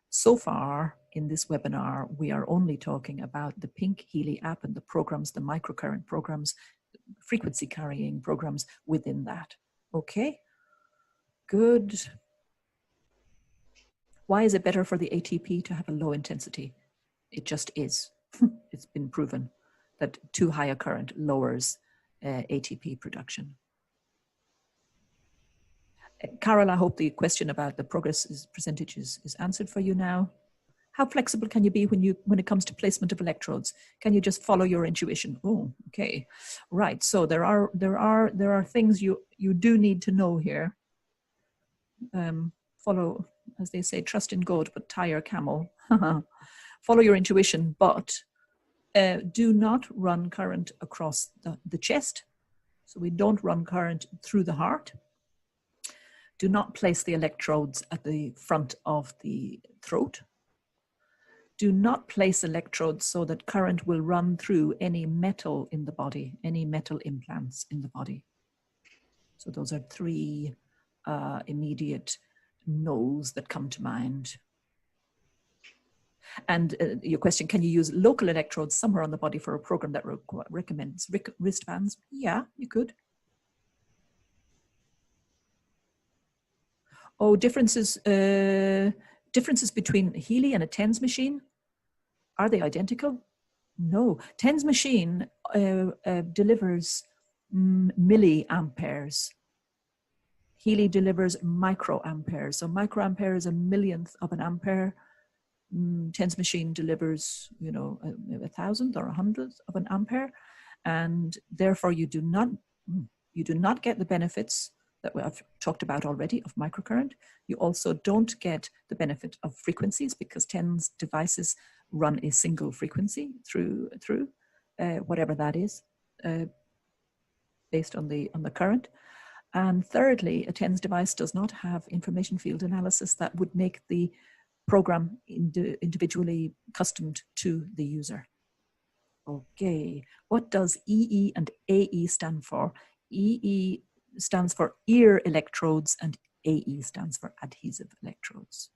So far in this webinar, we are only talking about the Pink Healy app and the programs, the microcurrent programs, frequency carrying programs within that, okay? Good. Why is it better for the ATP to have a low intensity? It just is. It's been proven that too high a current lowers ATP production. Carol, I hope the question about the progress percentages is answered for you now. How flexible can you be when it comes to placement of electrodes? Can you just follow your intuition? Oh, okay, right. So there are things you do need to know here. Follow, as they say, trust in God, but tie your camel. Follow your intuition, but do not run current across the chest. So we don't run current through the heart. Do not place the electrodes at the front of the throat. Do not place electrodes so that current will run through any metal in the body, any metal implants in the body. So those are 3 immediate no's that come to mind. And your question, can you use local electrodes somewhere on the body for a program that recommends wristbands? Yeah, you could. Oh, differences between Healy and a TENS machine? Are they identical? No. TENS machine delivers milliamperes. Healy delivers microamperes. So microampere is a millionth of an ampere. TENS machine delivers, 1,000th or 100th of an ampere, and therefore you do not get the benefits that I've talked about already of microcurrent. You also don't get the benefit of frequencies because TENS devices run a single frequency through whatever that is, based on the current. And thirdly, a TENS device does not have information field analysis that would make the program individually customed to the user. Okay, what does EE and AE stand for? EE stands for ear electrodes and AE stands for adhesive electrodes.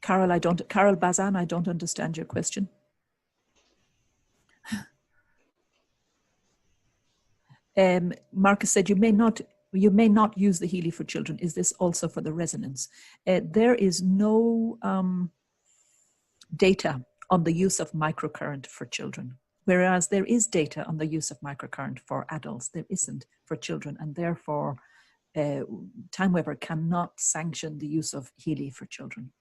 Carol Bazan, I don't understand your question. Marcus said you may not use the Healy for children. Is this also for the resonance? There is no data on the use of microcurrent for children, whereas there is data on the use of microcurrent for adults. There isn't for children, and therefore Timewaver cannot sanction the use of Healy for children.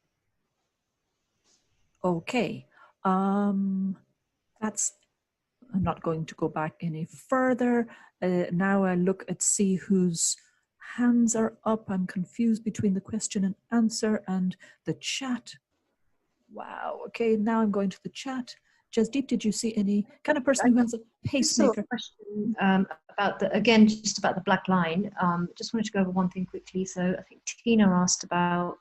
Okay, I'm not going to go back any further. Now I look at see whose hands are up. I'm confused between the question and answer and the chat. Wow, okay, now I'm going to the chat. Jasdeep, did you see any kind of person who has a pacemaker? A question about just about the black line. Just wanted to go over one thing quickly. So I think Tina asked about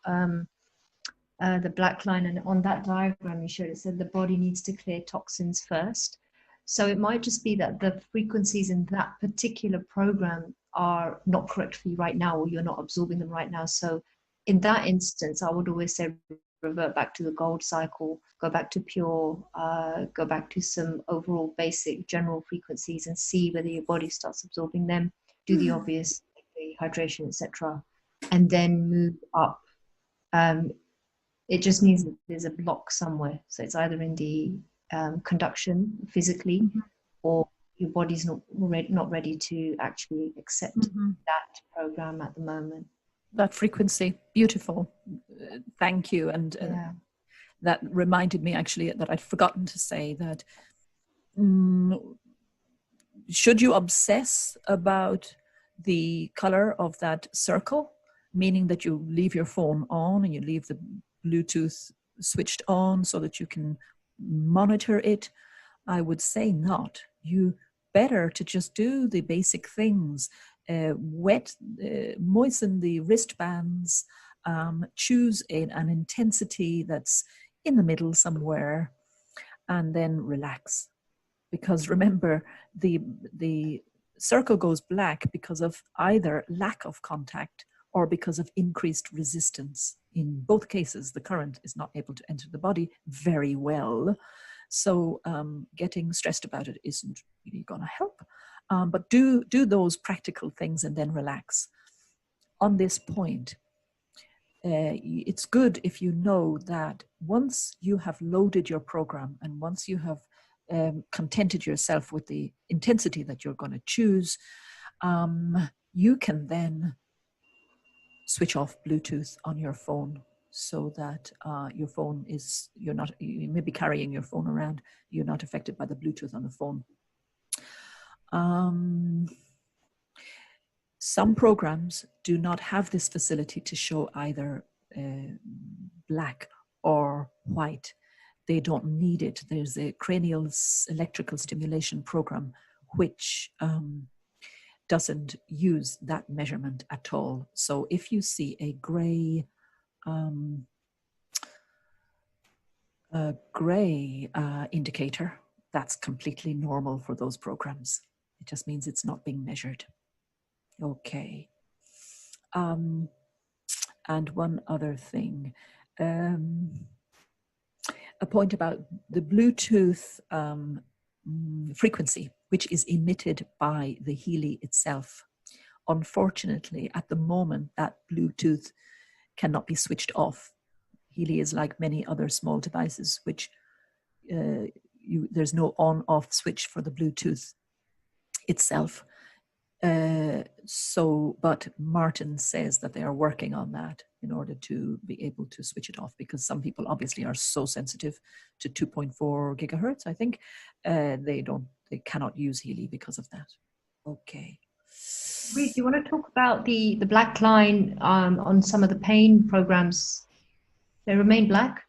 the black line, and on that diagram you showed, it said the body needs to clear toxins first. So it might just be that the frequencies in that particular program are not correct for you right now, or you're not absorbing them right now. So in that instance, I would always say revert back to the gold cycle, go back to pure, go back to some overall basic general frequencies and see whether your body starts absorbing them, do the obvious, like the hydration, etc., and then move up. It just means that there's a block somewhere. So it's either in the conduction physically, or your body's not ready to actually accept that program at the moment. That frequency, beautiful. Thank you. And that reminded me actually that I'd forgotten to say that should you obsess about the color of that circle, meaning that you leave your phone on and you leave the Bluetooth switched on so that you can monitor it, I would say not. You better to just do the basic things. Moisten the wristbands, choose an intensity that's in the middle somewhere, and then relax. Because remember, the circle goes black because of either lack of contact or because of increased resistance. In both cases, the current is not able to enter the body very well. So getting stressed about it isn't really going to help. But do those practical things and then relax. On this point, it's good if you know that once you have loaded your program and once you have contented yourself with the intensity that you're going to choose, you can then switch off Bluetooth on your phone so that your phone is, you may be carrying your phone around, you're not affected by the Bluetooth on the phone. Some programs do not have this facility to show either black or white. They don't need it. There's a cranial electrical stimulation program which doesn't use that measurement at all. So if you see a gray indicator, that's completely normal for those programs. It just means it's not being measured. Okay. And one other thing, a point about the Bluetooth frequency, which is emitted by the Healy itself. Unfortunately, at the moment, that Bluetooth cannot be switched off. Healy is like many other small devices, which there's no on-off switch for the Bluetooth itself. But Martin says that they are working on that in order to be able to switch it off, because some people obviously are so sensitive to 2.4 gigahertz, I think, they cannot use Healy because of that. Okay. Brid, do you want to talk about the black line on some of the pain programs? They remain black?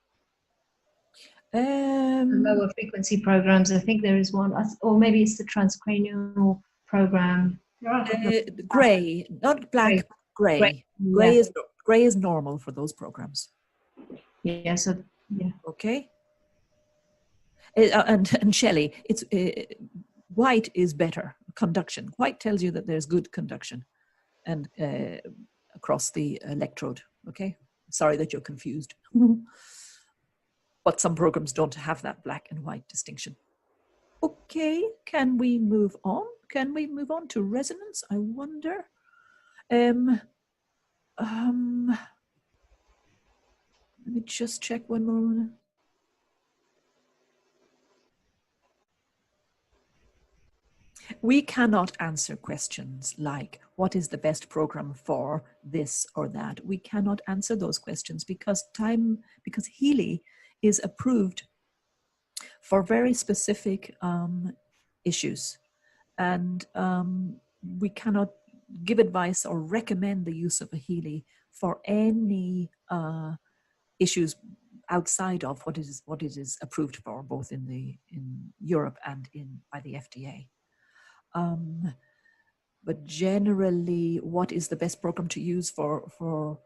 Lower frequency programs, I think there is one, or maybe it's the transcranial program. Gray, not black, gray. Gray is normal for those programs. Yeah, so yeah. Okay. And Shelley, it's white is better conduction. White tells you that there's good conduction and across the electrode. Okay, sorry that you're confused. But some programs don't have that black and white distinction. Okay, can we move on? Can we move on to resonance? I wonder. Let me just check one more. We cannot answer questions like, what is the best program for this or that? We cannot answer those questions because Healy is approved for very specific issues. And we cannot give advice or recommend the use of a Healy for any issues outside of what it is approved for, both in Europe and by the FDA. But generally, what is the best program to use for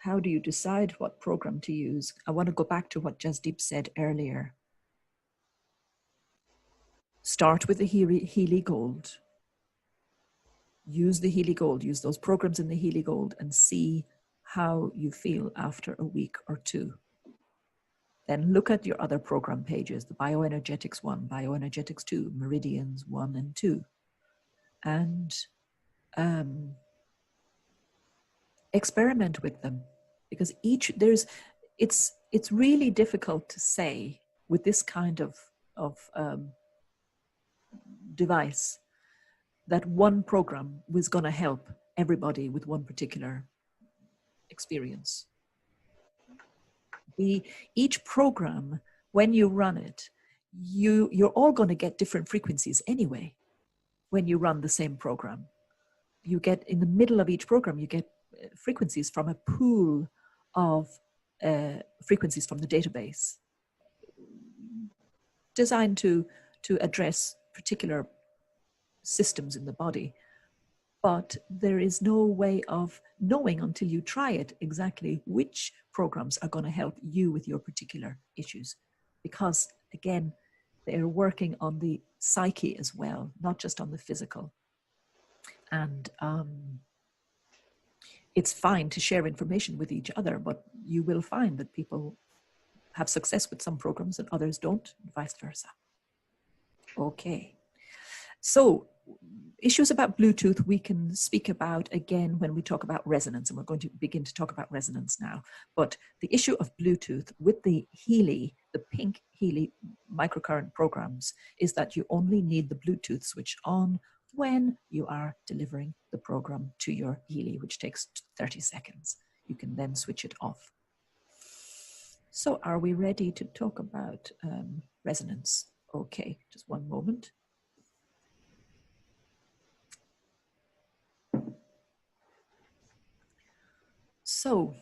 how do you decide what program to use? I want to go back to what Jasdeep said earlier. Start with the Healy Gold. Use the Healy Gold, use those programs in the Healy Gold and see how you feel after a week or two. Then look at your other program pages, the Bioenergetics 1, Bioenergetics 2, Meridians 1 and 2. And experiment with them, because it's really difficult to say with this kind of device that one program was going to help everybody with one particular experience. Each program, when you run it, you're all going to get different frequencies anyway. When you run the same program, you get, in the middle of each program, you get frequencies from a pool of frequencies from the database designed to address particular systems in the body. But there is no way of knowing until you try it exactly which programs are going to help you with your particular issues. Because again, they're working on the psyche as well, not just on the physical. And it's fine to share information with each other, but you will find that people have success with some programs and others don't, and vice versa. Okay. So issues about Bluetooth we can speak about again when we talk about resonance, and we're going to begin to talk about resonance now. But the issue of Bluetooth with the Healy, the pink Healy microcurrent programs, is that you only need the Bluetooth switch on when you are delivering the program to your Healy, which takes 30 seconds. You can then switch it off. So are we ready to talk about resonance? Okay, just one moment. So,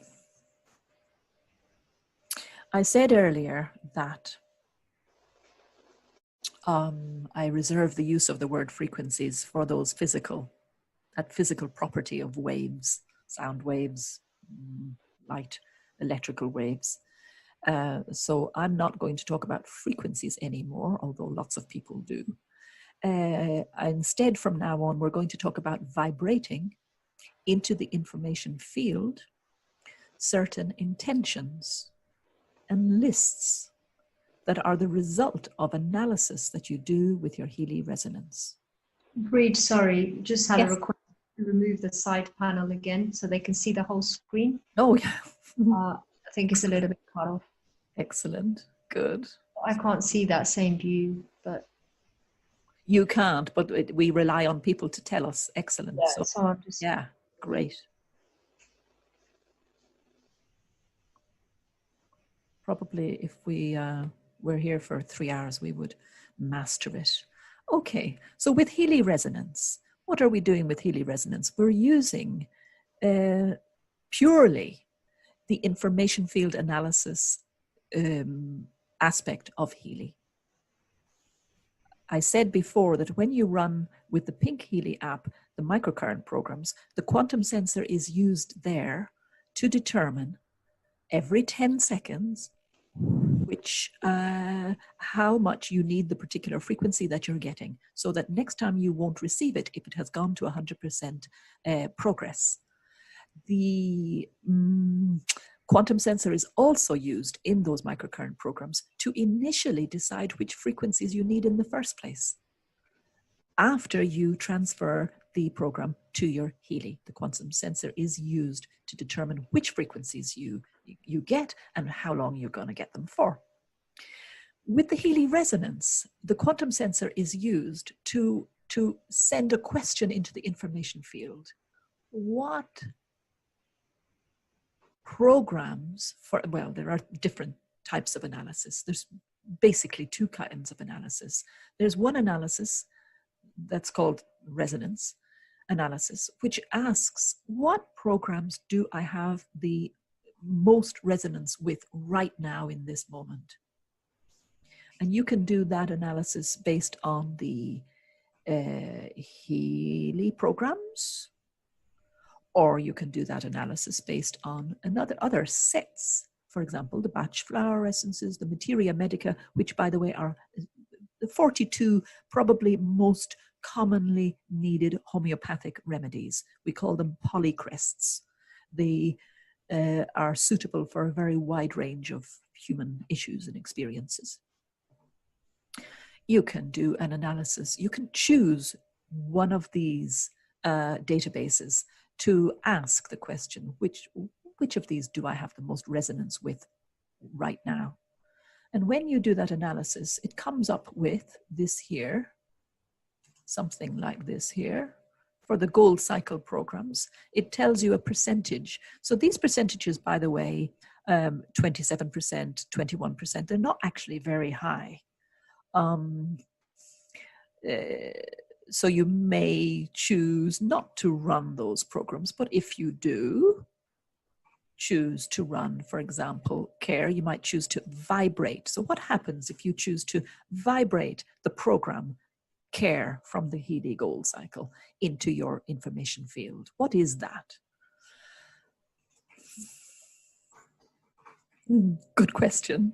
I said earlier that I reserve the use of the word frequencies for those that physical property of waves, sound waves, light, electrical waves. So I'm not going to talk about frequencies anymore, although lots of people do. Instead, from now on, we're going to talk about vibrating into the information field certain intentions and lists that are the result of analysis that you do with your Healy resonance. Brid, sorry, just had Yes. a request to remove the side panel again so they can see the whole screen. Oh, yeah. I think it's a little bit cut off. Excellent. Good. I can't see that same view, but You can't, but we rely on people to tell us. Excellent. yeah, so I'm just... Yeah, great. Probably if we were here for 3 hours, we would master it. Okay, so with Healy resonance, what are we doing with Healy resonance? We're using purely the information field analysis aspect of Healy. I said before that when you run with the pink Healy app, the microcurrent programs, the quantum sensor is used there to determine every 10 seconds how much you need the particular frequency that you're getting, so that next time you won't receive it if it has gone to 100% progress. The quantum sensor is also used in those microcurrent programs to initially decide which frequencies you need in the first place. After you transfer the program to your Healy, the quantum sensor is used to determine which frequencies you get and how long you're going to get them for. With the Healy resonance, the quantum sensor is used to send a question into the information field. What programs well, there are different types of analysis. There's basically two kinds of analysis. There's one analysis that's called resonance analysis, which asks, what programs do I have the most resonance with right now in this moment? And you can do that analysis based on the Healy programs, Or you can do that analysis based on other sets. For example, the Bach flower essences, the Materia Medica, which, by the way, are the 42 probably most commonly needed homeopathic remedies. We call them polycrests. They are suitable for a very wide range of human issues and experiences. You can do an analysis. You can choose one of these databases to ask the question, which of these do I have the most resonance with right now? And when you do that analysis, it comes up with this here, something like this here. For the gold cycle programs, it tells you a percentage. So these percentages, by the way, 27%, 21%, they're not actually very high. So you may choose not to run those programs, but if you do choose to run, for example, care, you might choose to vibrate. So what happens if you choose to vibrate the program care from the Healy Gold Cycle into your information field? What is that? Good question.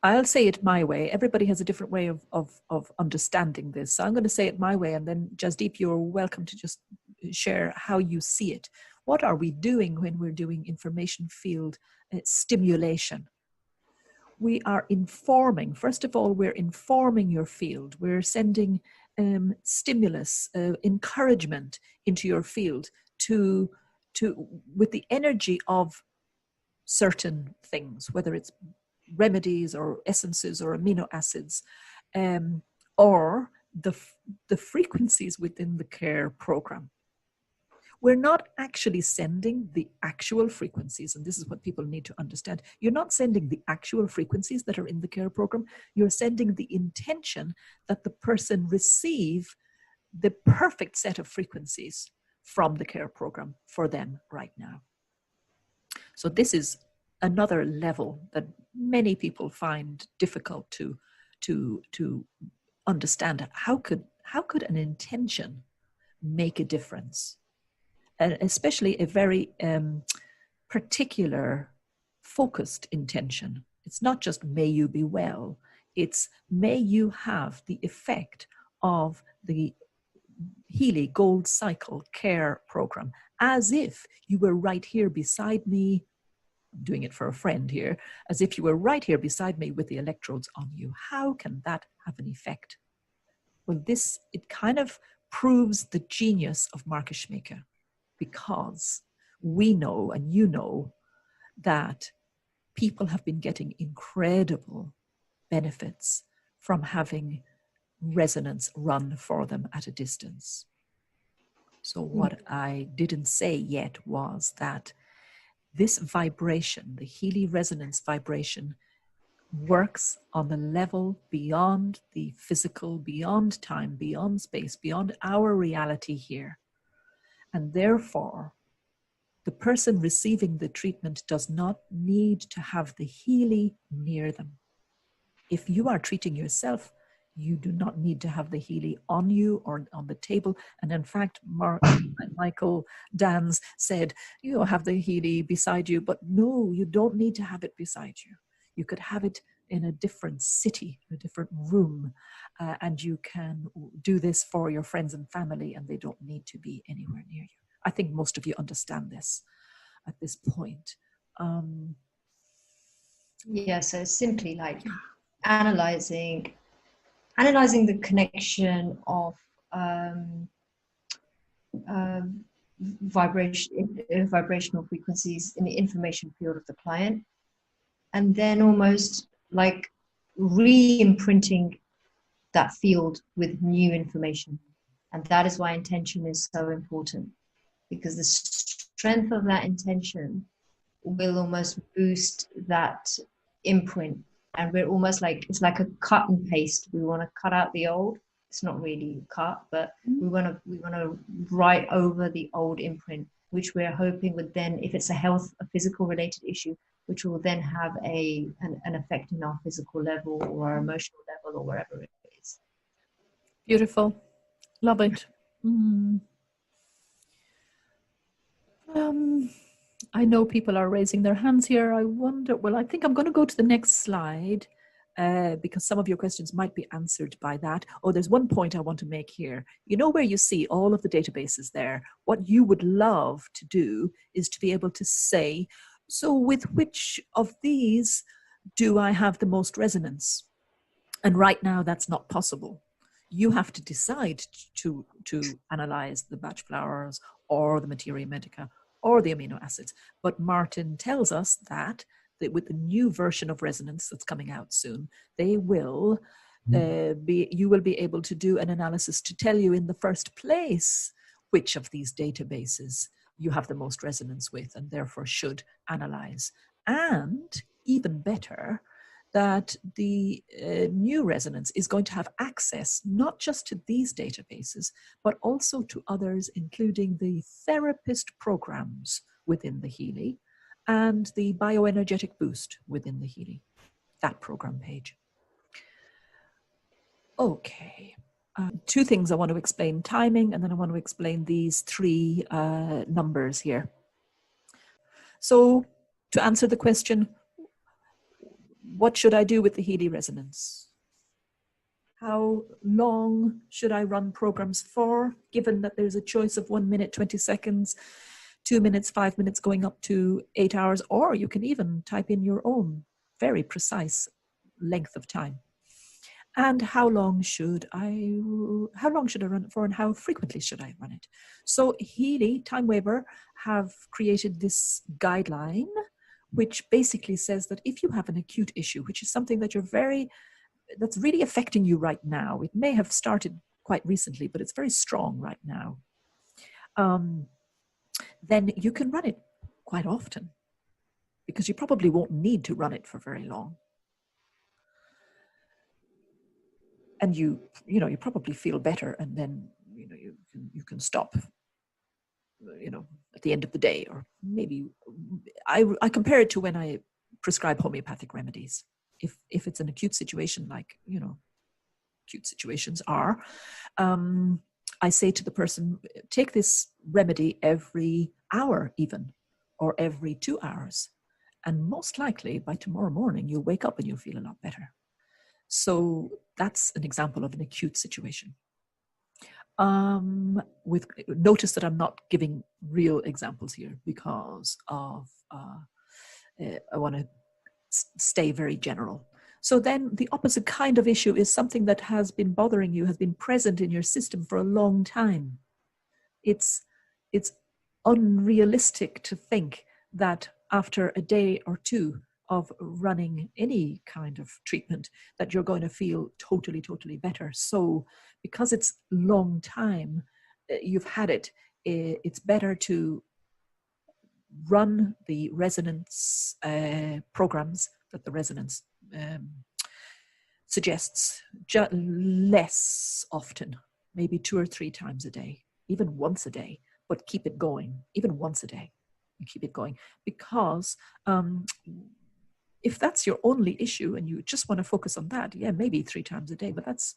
I'll say it my way. Everybody has a different way of understanding this. So I'm going to say it my way, and then Jasdeep, you're welcome to just share how you see it. What are we doing when we're doing information field stimulation? We are informing, first of all, we're informing your field. We're sending stimulus, encouragement into your field with the energy of certain things, whether it's remedies or essences or amino acids, or the frequencies within the care program. We're not actually sending the actual frequencies, and this is what people need to understand. You're not sending the actual frequencies that are in the care program. You're sending the intention that the person receive the perfect set of frequencies from the care program for them right now. So this is another level that many people find difficult to understand. How could an intention make a difference? And especially a very particular focused intention. It's not just may you be well, it's may you have the effect of the Healy Gold Cycle Care Program, as if you were right here beside me. I'm doing it for a friend here, as if you were right here beside me with the electrodes on you. How can that have an effect? Well, it kind of proves the genius of Marcus Schmecker, because we know, and you know, that people have been getting incredible benefits from having resonance run for them at a distance. So what I didn't say yet was that this vibration, the Healy resonance vibration, works on the level beyond the physical, beyond time, beyond space, beyond our reality here. And therefore, the person receiving the treatment does not need to have the Healy near them. If you are treating yourself, you do not need to have the Healy on you or on the table. And in fact, Michael Dans said, you know, have the Healy beside you, but no, you don't need to have it beside you. You could have it in a different city, a different room, and you can do this for your friends and family, and they don't need to be anywhere near you. I think most of you understand this at this point. Yeah, so it's simply like analyzing the connection of vibrational frequencies in the information field of the client, and then almost like re-imprinting that field with new information. And that is why intention is so important, because the strength of that intention will almost boost that imprint. And we're almost like, it's like a cut and paste. We want to cut out the old. It's not really cut, but we want to write over the old imprint, which we're hoping would then, if it's a physical related issue, which will then have an effect in our physical level or our emotional level or wherever it is. Beautiful. Love it. I know people are raising their hands here. I wonder, well, I think I'm going to go to the next slide because some of your questions might be answered by that. Oh, there's one point I want to make here. You know where you see all of the databases there? What you would love to do is to be able to say, so with which of these do I have the most resonance? And right now that's not possible. You have to decide to analyze the batch flowers or the materia medica or the amino acids. But Martin tells us that with the new version of resonance that's coming out soon, they will you will be able to do an analysis to tell you in the first place which of these databases you have the most resonance with and therefore should analyze. And even better, that the new resonance is going to have access not just to these databases, but also to others, including the therapist programs within the Healy and the bioenergetic boost within the Healy, that program page. Okay. Two things I want to explain: timing, and then I want to explain these three numbers here. So to answer the question, what should I do with the Healy resonance? How long should I run programs for, given that there's a choice of 1 minute, 20 seconds, 2 minutes, 5 minutes, going up to 8 hours, or you can even type in your own very precise length of time. And how long should I run it for, and how frequently should I run it? So Healy, Timewaver have created this guideline, which basically says that if you have an acute issue, which is something that that's really affecting you right now, it may have started quite recently, but it's very strong right now, then you can run it quite often, because you probably won't need to run it for very long. And you probably feel better, and then you can stop at the end of the day. Or maybe I compare it to when I prescribe homeopathic remedies. If it's an acute situation, like acute situations are, I say to the person, take this remedy every hour even, or every 2 hours, and most likely by tomorrow morning you'll wake up and you'll feel a lot better. So that's an example of an acute situation. Notice that I'm not giving real examples here because of I want to stay very general. So then the opposite kind of issue is something that has been bothering you, has been present in your system for a long time. It's unrealistic to think that after a day or two of running any kind of treatment that you're going to feel totally better. So because it's long time you've had it, it's better to run the resonance programs that the resonance suggests less often, maybe 2 or 3 times a day, even once a day, but keep it going, even once a day, and keep it going. Because if that's your only issue and you just want to focus on that, yeah, maybe 3 times a day, but that's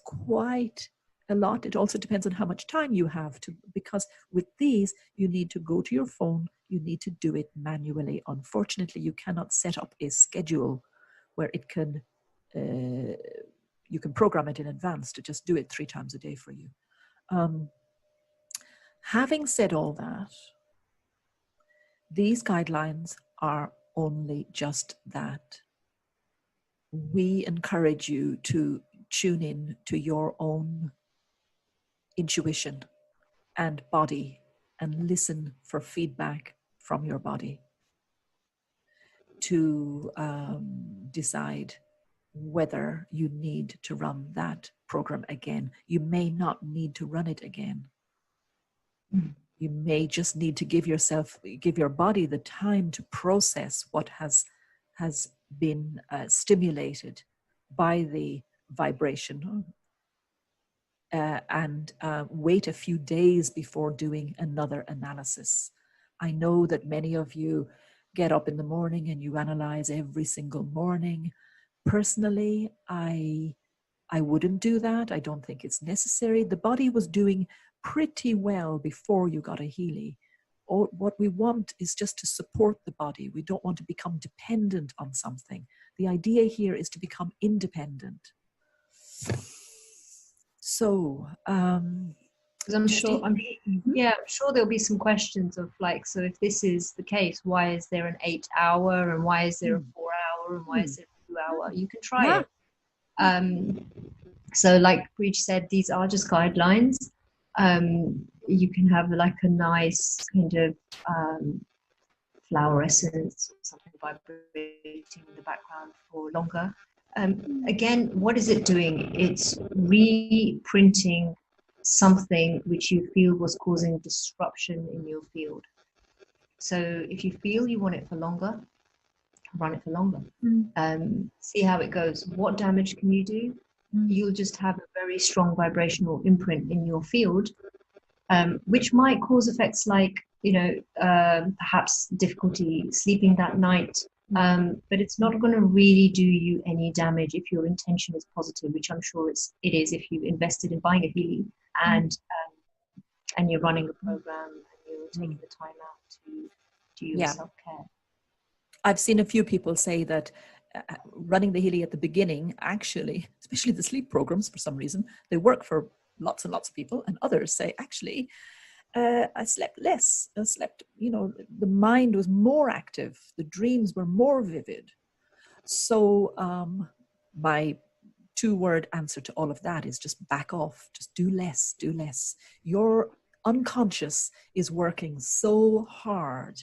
quite a lot. It also depends on how much time you have to, because with these, you need to go to your phone, you need to do it manually. Unfortunately, you cannot set up a schedule where it can, you can program it in advance to just do it 3 times a day for you. Having said all that, these guidelines are only just that. We encourage you to tune in to your own intuition and body and listen for feedback from your body to decide whether you need to run that program again. You may not need to run it again. You may just need to give your body the time to process what has been stimulated by the vibration, and wait a few days before doing another analysis. I know that many of you get up in the morning and you analyze every single morning. Personally, I wouldn't do that. I don't think it's necessary. The body was doing pretty well before you got a Healy. what we want is just to support the body. We don't want to become dependent on something. The idea here is to become independent. So, because I'm sure, I'm sure there'll be some questions of like, so if this is the case, why is there an 8 hour, and why is there a 4 hour, and why is there a 2 hour? You can try it. So like Brid said, these are just guidelines. You can have like a nice kind of flower essence or something vibrating in the background for longer. Again, what is it doing? It's reprinting something which you feel was causing disruption in your field. So if you feel you want it for longer, run it for longer. See how it goes. What damage can you do? You'll just have a very strong vibrational imprint in your field, which might cause effects like, perhaps difficulty sleeping that night. But it's not going to really do you any damage if your intention is positive, which I'm sure it is if you've invested in buying a Healy and you're running a program and you're taking the time out to do your self-care. I've seen a few people say that running the Healy at the beginning, actually, especially the sleep programs, for some reason, they work for lots and lots of people, and others say, actually, I slept less. I slept, the mind was more active. The dreams were more vivid. So my 2-word answer to all of that is just back off. Just do less, do less. Your unconscious is working so hard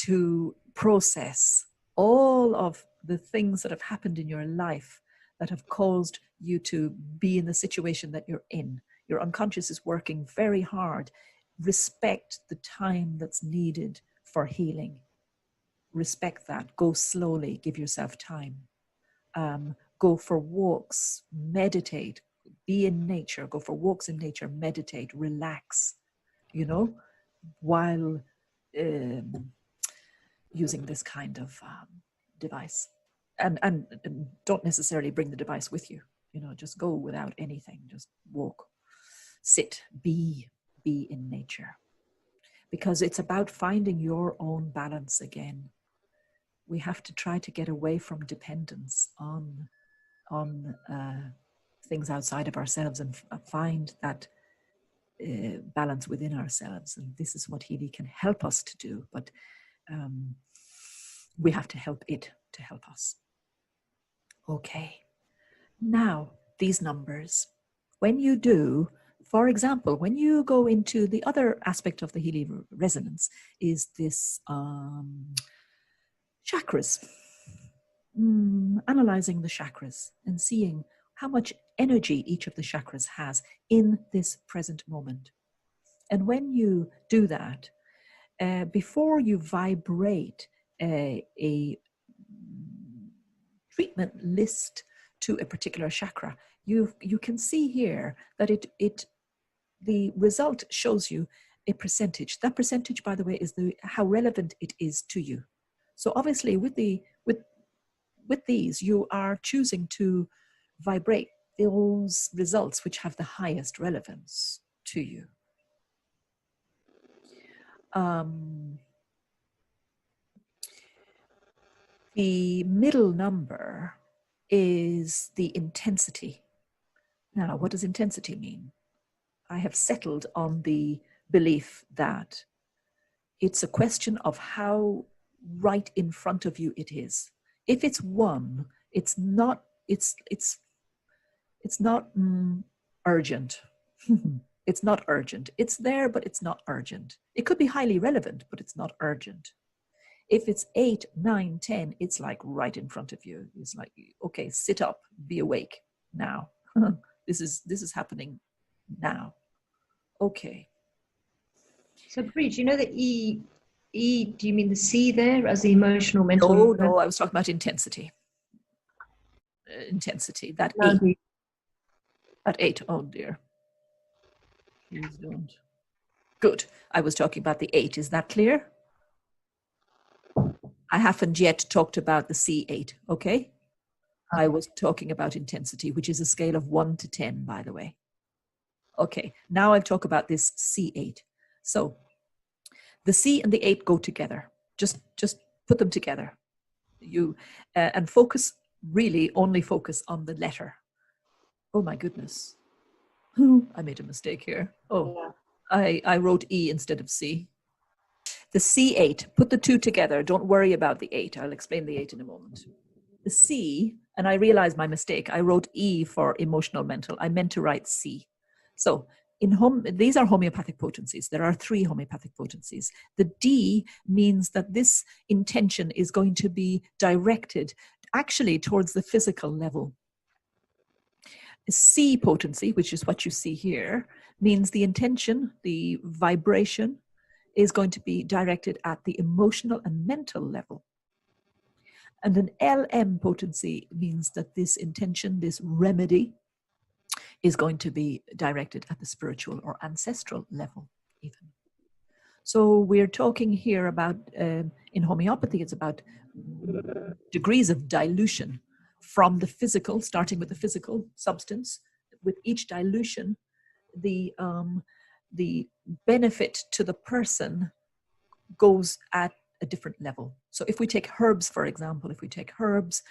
to process all of the things that have happened in your life that have caused you to be in the situation that you're in. Your unconscious is working very hard. Respect the time that's needed for healing. Respect that. Go slowly. Give yourself time. Go for walks. Meditate. Be in nature. Go for walks in nature. Meditate. Relax. While using this kind of device. And don't necessarily bring the device with you. Just go without anything. Just walk. Sit. Be in nature, because it's about finding your own balance again. We have to try to get away from dependence on things outside of ourselves and find that balance within ourselves. And this is what Healy can help us to do, but we have to help it to help us. Okay, now these numbers, when you do, for example, when you go into the other aspect of the Healy resonance is this chakras, analyzing the chakras and seeing how much energy each of the chakras has in this present moment. And when you do that, before you vibrate a treatment list to a particular chakra, you can see here that the result shows you a percentage. That percentage, by the way, is how relevant it is to you. So obviously with these, you are choosing to vibrate those results which have the highest relevance to you. The middle number is the intensity. Now, what does intensity mean? I have settled on the belief that it's a question of how right in front of you it is. If it's 1, it's not urgent. It's not urgent. It's there, but it's not urgent. It could be highly relevant, but it's not urgent. If it's 8, 9, 10, it's like right in front of you. It's like, okay, sit up, be awake now. This is happening now. Okay. So, Brid, you know the E, do you mean the C there as the emotional, mental? No, I was talking about intensity. Intensity, that No, 8. At 8, oh dear. Please don't. Good. I was talking about the 8. Is that clear? I haven't yet talked about the C8, okay? I was talking about intensity, which is a scale of 1 to 10, by the way. Okay, now I'll talk about this C8. So The C and the 8 go together. Just put them together. You and focus, really only focus on the letter. Oh my goodness. I made a mistake here. Oh, yeah. I wrote E instead of C. The C8, put the 2 together. Don't worry about the 8. I'll explain the 8 in a moment. The C, and I realized my mistake. I wrote E for emotional mental. I meant to write C. So these are homeopathic potencies. There are 3 homeopathic potencies. The D means that this intention is going to be directed actually towards the physical level. C potency, which is what you see here, means the intention, the vibration, is going to be directed at the emotional and mental level. And an LM potency means that this intention, this remedy, is going to be directed at the spiritual or ancestral level even. So we're talking here about, in homeopathy, it's about degrees of dilution from the physical, starting with the physical substance. With each dilution, the benefit to the person goes at a different level. So if we take herbs, for example, if we take herbs,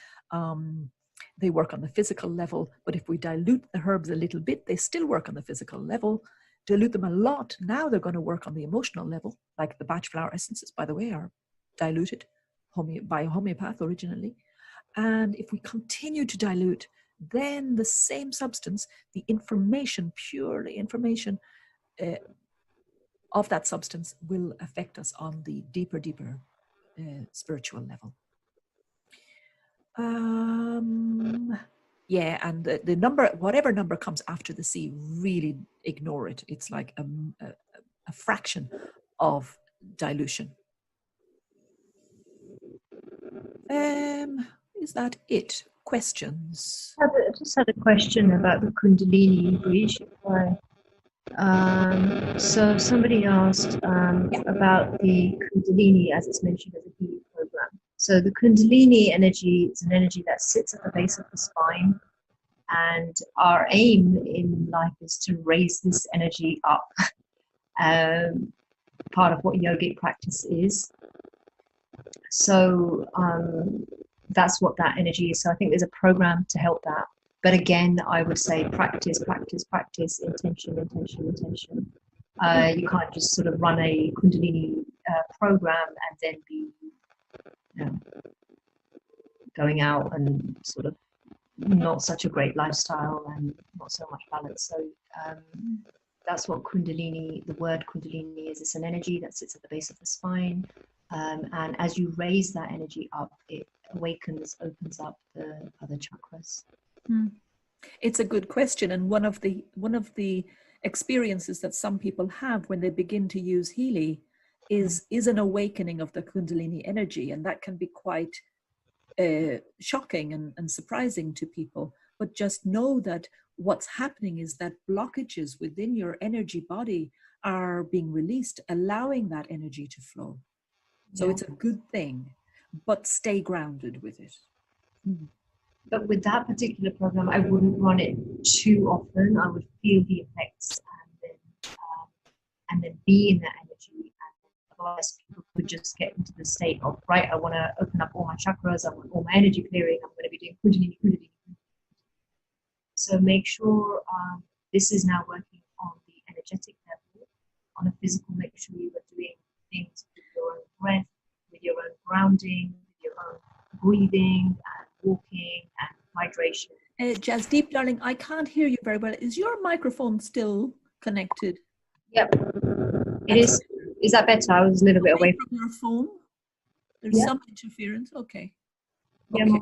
they work on the physical level, but if we dilute the herbs a little bit, they still work on the physical level. Dilute them a lot, now they're going to work on the emotional level, like the Bach flower essences, by the way, are diluted by a homeopath originally. And if we continue to dilute, then the same substance, the information, purely information of that substance will affect us on the deeper spiritual level. Yeah, and the number, whatever number comes after the C, really ignore it. It's like a fraction of dilution. Is that it? Questions? I just had a question about the Kundalini bridge. So somebody asked about the Kundalini as it's mentioned as a healing program. So the Kundalini energy is an energy that sits at the base of the spine, and our aim in life is to raise this energy up. Part of what yogic practice is. So that's what that energy is. So I think there's a program to help that. But again, I would say practice, practice, practice, intention, intention, intention. You can't just sort of run a Kundalini program and then be going out and sort of not such a great lifestyle and not so much balance. So that's what Kundalini, the word Kundalini is. It's an energy that sits at the base of the spine. And as you raise that energy up, it awakens, opens up the other chakras. It's a good question, and one of the experiences that some people have when they begin to use Healy is an awakening of the Kundalini energy, and that can be quite shocking and surprising to people. But just know that what's happening is that blockages within your energy body are being released, allowing that energy to flow. So it's a good thing, but stay grounded with it. But with that particular program, I wouldn't run it too often. I would feel the effects and then be in that energy. And otherwise, people could just get into the state of, right, I want to open up all my chakras, I want all my energy clearing, I'm going to be doing Kundalini, Kundalini. So make sure this is now working on the energetic level. On a physical, make sure you are doing things with your own breath, with your own grounding, with your own breathing and walking and hydration. Jasdeep, darling, I can't hear you very well. Is your microphone still connected? Yep, it is. Is that better? I was a little bit away from your phone. There's some interference. Okay. Yeah,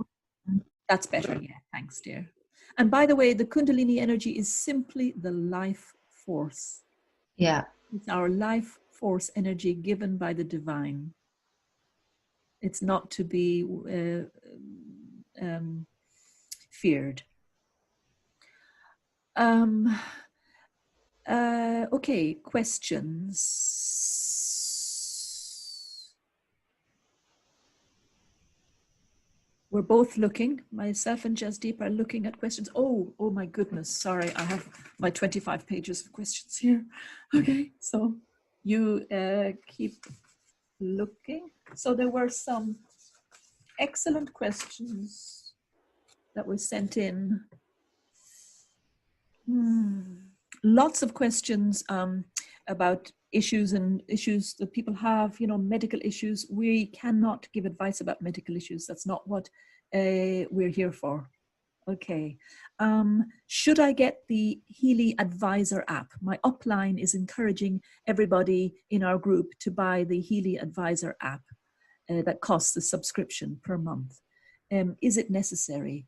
that's better. Yeah, thanks, dear. And by the way, the Kundalini energy is simply the life force. Yeah. It's our life force energy given by the divine. It's not to be feared. Okay, questions. We're both looking, myself and Jasdeep are looking at questions. Oh my goodness, sorry, I have my 25 pages of questions here. Okay, so you keep looking. So there were some excellent questions that were sent in. Lots of questions about issues that people have, medical issues. We cannot give advice about medical issues. That's not what we're here for. Okay. Should I get the Healy Advisor app? My upline is encouraging everybody in our group to buy the Healy Advisor app that costs a subscription per month. Is it necessary?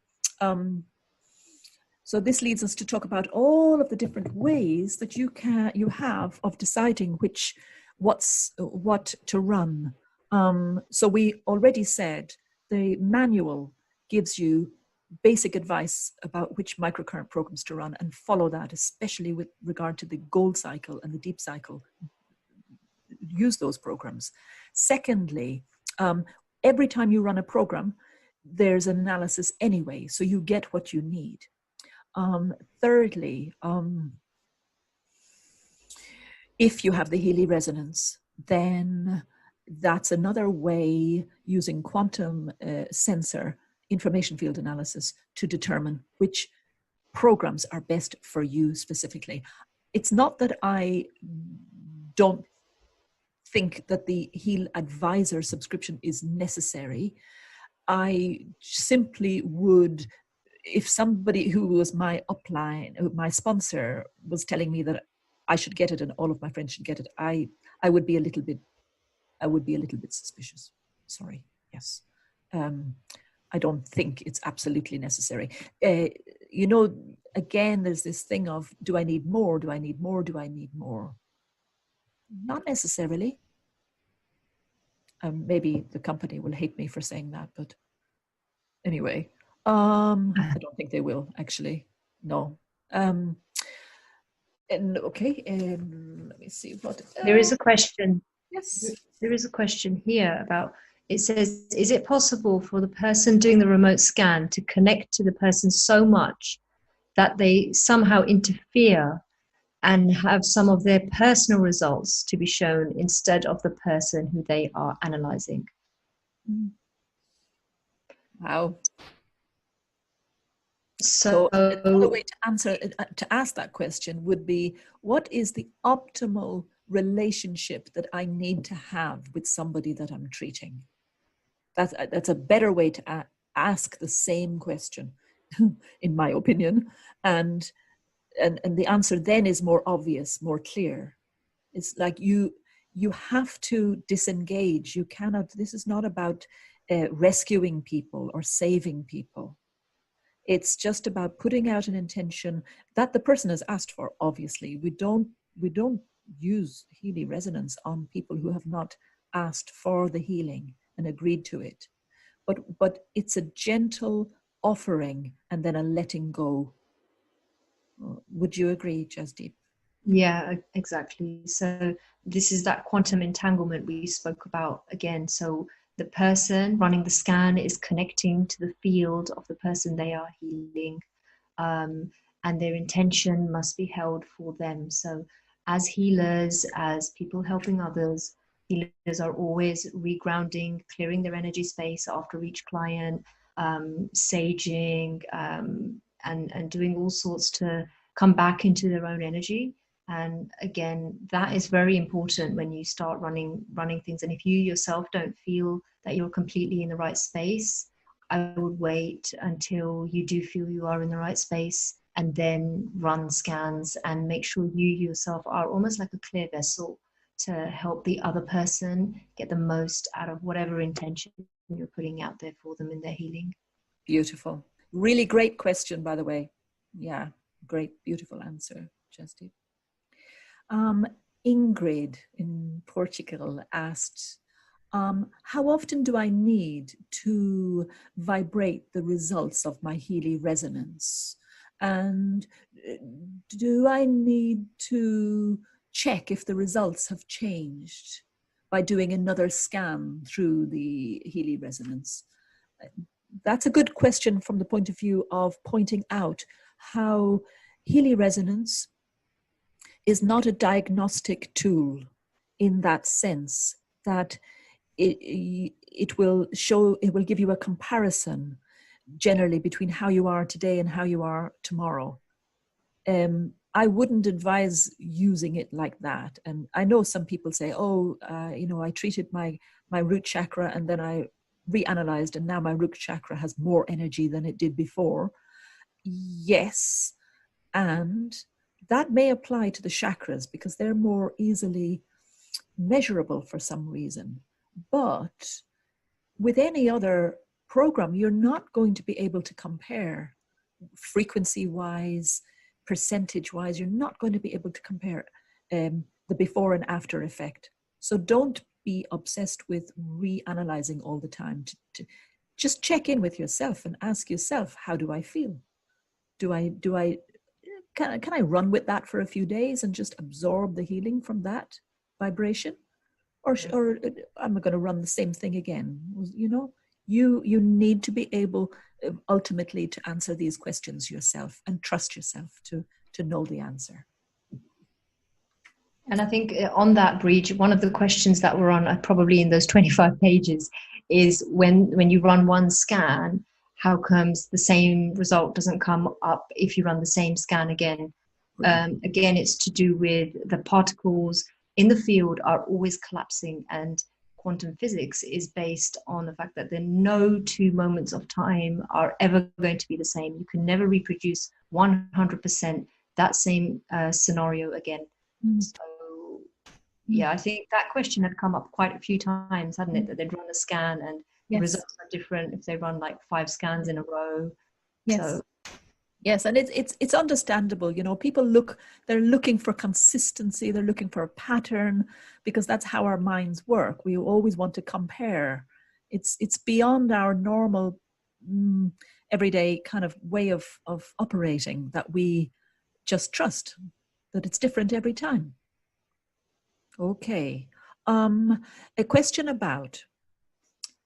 So this leads us to talk about all of the different ways that you have of deciding what to run. So we already said the manual gives you basic advice about which microcurrent programs to run, and follow that, especially with regard to the gold cycle and the deep cycle. Use those programs. Secondly, every time you run a program, there's an analysis anyway, so you get what you need. Thirdly, if you have the Healy resonance, then that's another way, using quantum sensor information field analysis, to determine which programs are best for you specifically. It's not that I don't think that the Heal Advisor subscription is necessary. I simply would, if somebody who was my upline, my sponsor, was telling me that I should get it and all of my friends should get it, I would be a little bit suspicious. Sorry. Yes. I don't think it's absolutely necessary. Again, there's this thing of, do I need more? Do I need more? Do I need more? Not necessarily. Maybe the company will hate me for saying that, but anyway, I don't think they will, actually. No. And okay, let me see what. There is a question. Yes. There is a question here about, it says, is it possible for the person doing the remote scan to connect to the person so much that they somehow interfere and have some of their personal results to be shown instead of the person who they are analyzing? Wow. So another way to ask that question would be, what is the optimal relationship that I need to have with somebody that I'm treating? That's a better way to ask the same question, in my opinion. And the answer then is more obvious, more clear. It's like you have to disengage. You cannot, this is not about rescuing people or saving people. It's just about putting out an intention that the person has asked for. Obviously, we don't use Healy resonance on people who have not asked for the healing and agreed to it. But it's a gentle offering and then a letting go. Would you agree, Jasdeep? Yeah, exactly. So this is that quantum entanglement we spoke about again. So the person running the scan is connecting to the field of the person they are healing, and their intention must be held for them. So as healers, as people helping others, healers are always regrounding, clearing their energy space after each client, saging, and doing all sorts to come back into their own energy. And again, that is very important when you start running things. And if you yourself don't feel that you're completely in the right space, I would wait until you do feel you are in the right space, and then run scans and make sure you yourself are almost like a clear vessel to help the other person get the most out of whatever intention you're putting out there for them in their healing. Beautiful. Really great question, by the way. Yeah, great, beautiful answer, Jasdeep. Ingrid in Portugal asked, how often do I need to vibrate the results of my Healy resonance? And do I need to check if the results have changed by doing another scan through the Healy resonance? That's a good question from the point of view of pointing out how Healy resonance is not a diagnostic tool in that sense, that it will give you a comparison generally between how you are today and how you are tomorrow. I wouldn't advise using it like that. And I know some people say, I treated my root chakra and then I reanalyzed and now my root chakra has more energy than it did before. Yes, and that may apply to the chakras because they're more easily measurable for some reason. But with any other program, you're not going to be able to compare frequency-wise, percentage-wise. You're not going to be able to compare the before and after effect. So don't be obsessed with reanalyzing all the time. To just check in with yourself and ask yourself, how do I feel? Can I run with that for a few days and just absorb the healing from that vibration? Or am I going to run the same thing again? You need to be able ultimately to answer these questions yourself and trust yourself to know the answer. And I think on that, Brid, one of the questions that were on probably in those 25 pages is when you run one scan, how comes the same result doesn't come up if you run the same scan again? Again, it's to do with the particles in the field are always collapsing, and quantum physics is based on the fact that there are no 2 moments of time are ever going to be the same. You can never reproduce 100% that same scenario again. So yeah, I think that question had come up quite a few times, hadn't it? That they'd run a scan and the results are different if they run like 5 scans in a row. Yes. Yes, and it's understandable. People they're looking for consistency, they're looking for a pattern, because that's how our minds work. We always want to compare. It's beyond our normal everyday kind of way of operating, that we just trust that it's different every time. Okay. A question about,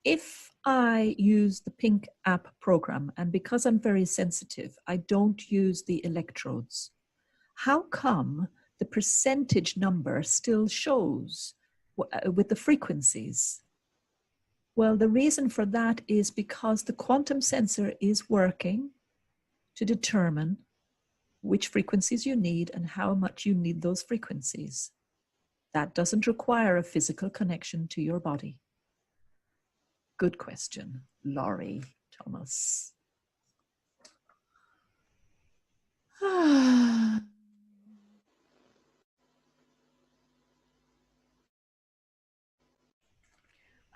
if I use the Pink app program, and because I'm very sensitive, I don't use the electrodes, how come the percentage number still shows with the frequencies? Well, the reason for that is because the quantum sensor is working to determine which frequencies you need and how much you need those frequencies. That doesn't require a physical connection to your body. Good question, Laurie Thomas. I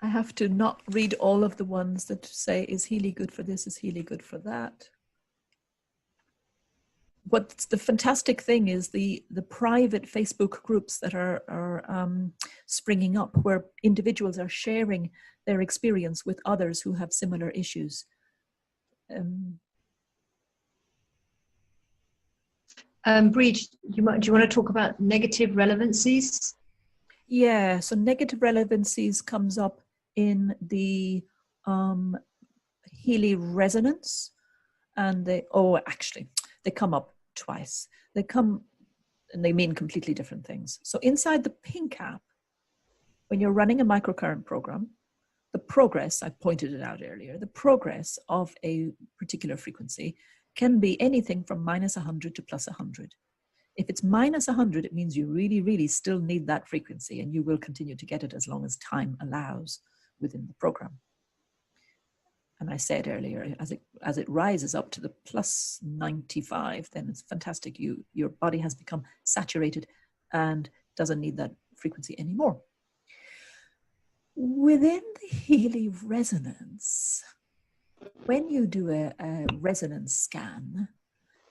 have to not read all of the ones that say, is Healy good for this? Is Healy good for that? What's the fantastic thing is the private Facebook groups that are springing up, where individuals are sharing their experience with others who have similar issues. Brid, do you want to talk about negative relevancies? Yeah, so negative relevancies comes up in the Healy Resonance, and they come up twice. They come and they mean completely different things. So inside the Pink app, when you're running a microcurrent program, the progress, I pointed it out earlier, the progress of a particular frequency can be anything from -100 to +100. If it's -100, it means you really, really still need that frequency, and you will continue to get it as long as time allows within the program. And I said earlier, as it rises up to the +95, then it's fantastic. Your body has become saturated and doesn't need that frequency anymore. Within the Healy Resonance, when you do a resonance scan,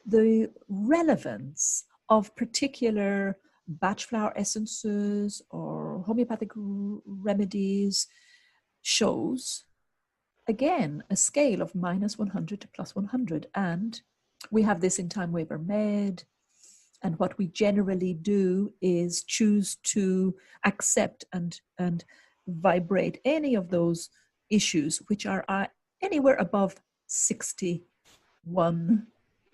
the relevance of particular batch flower essences or homeopathic remedies shows, again, a scale of -100 to +100. And we have this in Timewaver Med. And what we generally do is choose to accept and vibrate any of those issues which are anywhere above 61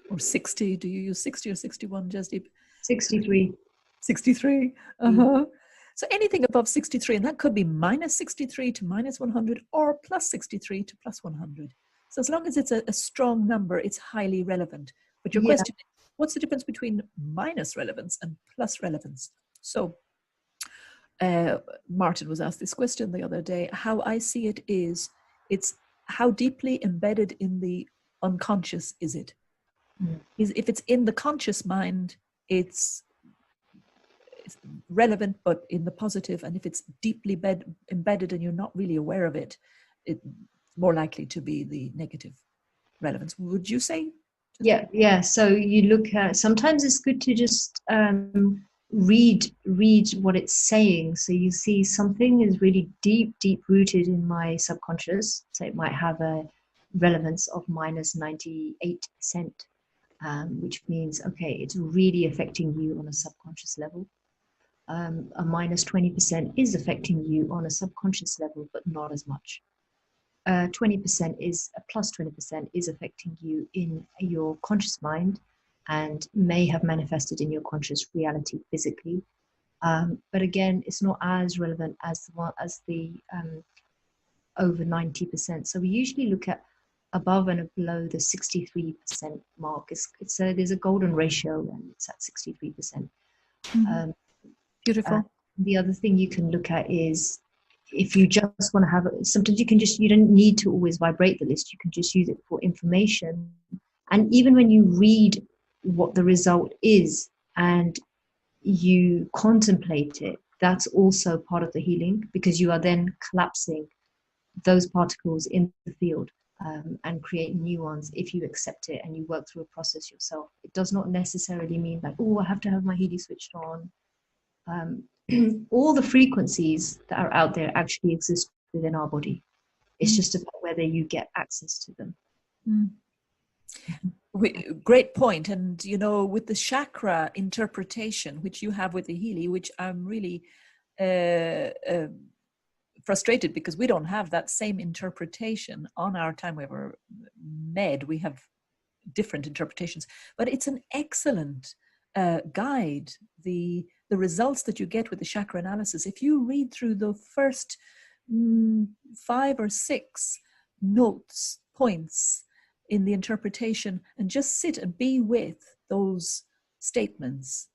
or 60. Do you use 60 or 61, Jasdeep? 63. 63. Uh-huh. So anything above 63, and that could be minus 63 to minus 100 or plus 63 to plus 100. So as long as it's a strong number, it's highly relevant. But your question is, what's the difference between minus relevance and plus relevance? So Martin was asked this question the other day. How I see it is, it's how deeply embedded in the unconscious is it? If it's in the conscious mind, it's relevant, but in the positive. And if it's deeply embedded and you're not really aware of it, it's more likely to be the negative relevance. Would you say? Yeah. So you look at, sometimes it's good to just read what it's saying. So you see something is really deep rooted in my subconscious. So it might have a relevance of minus 98%, which means, okay, it's really affecting you on a subconscious level. A minus 20% is affecting you on a subconscious level, but not as much. 20% is a plus 20% is affecting you in your conscious mind and may have manifested in your conscious reality physically. But again, it's not as relevant as the over 90%. So we usually look at above and below the 63% mark. There's a golden ratio, and it's at 63%. Beautiful. The other thing you can look at is, if you just want to have it, sometimes you don't need to always vibrate the list. You can just use it for information. And even when you read what the result is and you contemplate it, that's also part of the healing, because you are then collapsing those particles in the field and create new ones if you accept it and you work through a process yourself. It does not necessarily mean like, oh, I have to have my Healy switched on. All the frequencies that are out there actually exist within our body. It's just about whether you get access to them. Great point. And, you know, with the chakra interpretation, which you have with the Healy, which I'm really frustrated because we don't have that same interpretation on our Timewaver med. We have different interpretations, but it's an excellent guide. The results that you get with the chakra analysis, if you read through the first 5 or 6 points in the interpretation and just sit and be with those statements,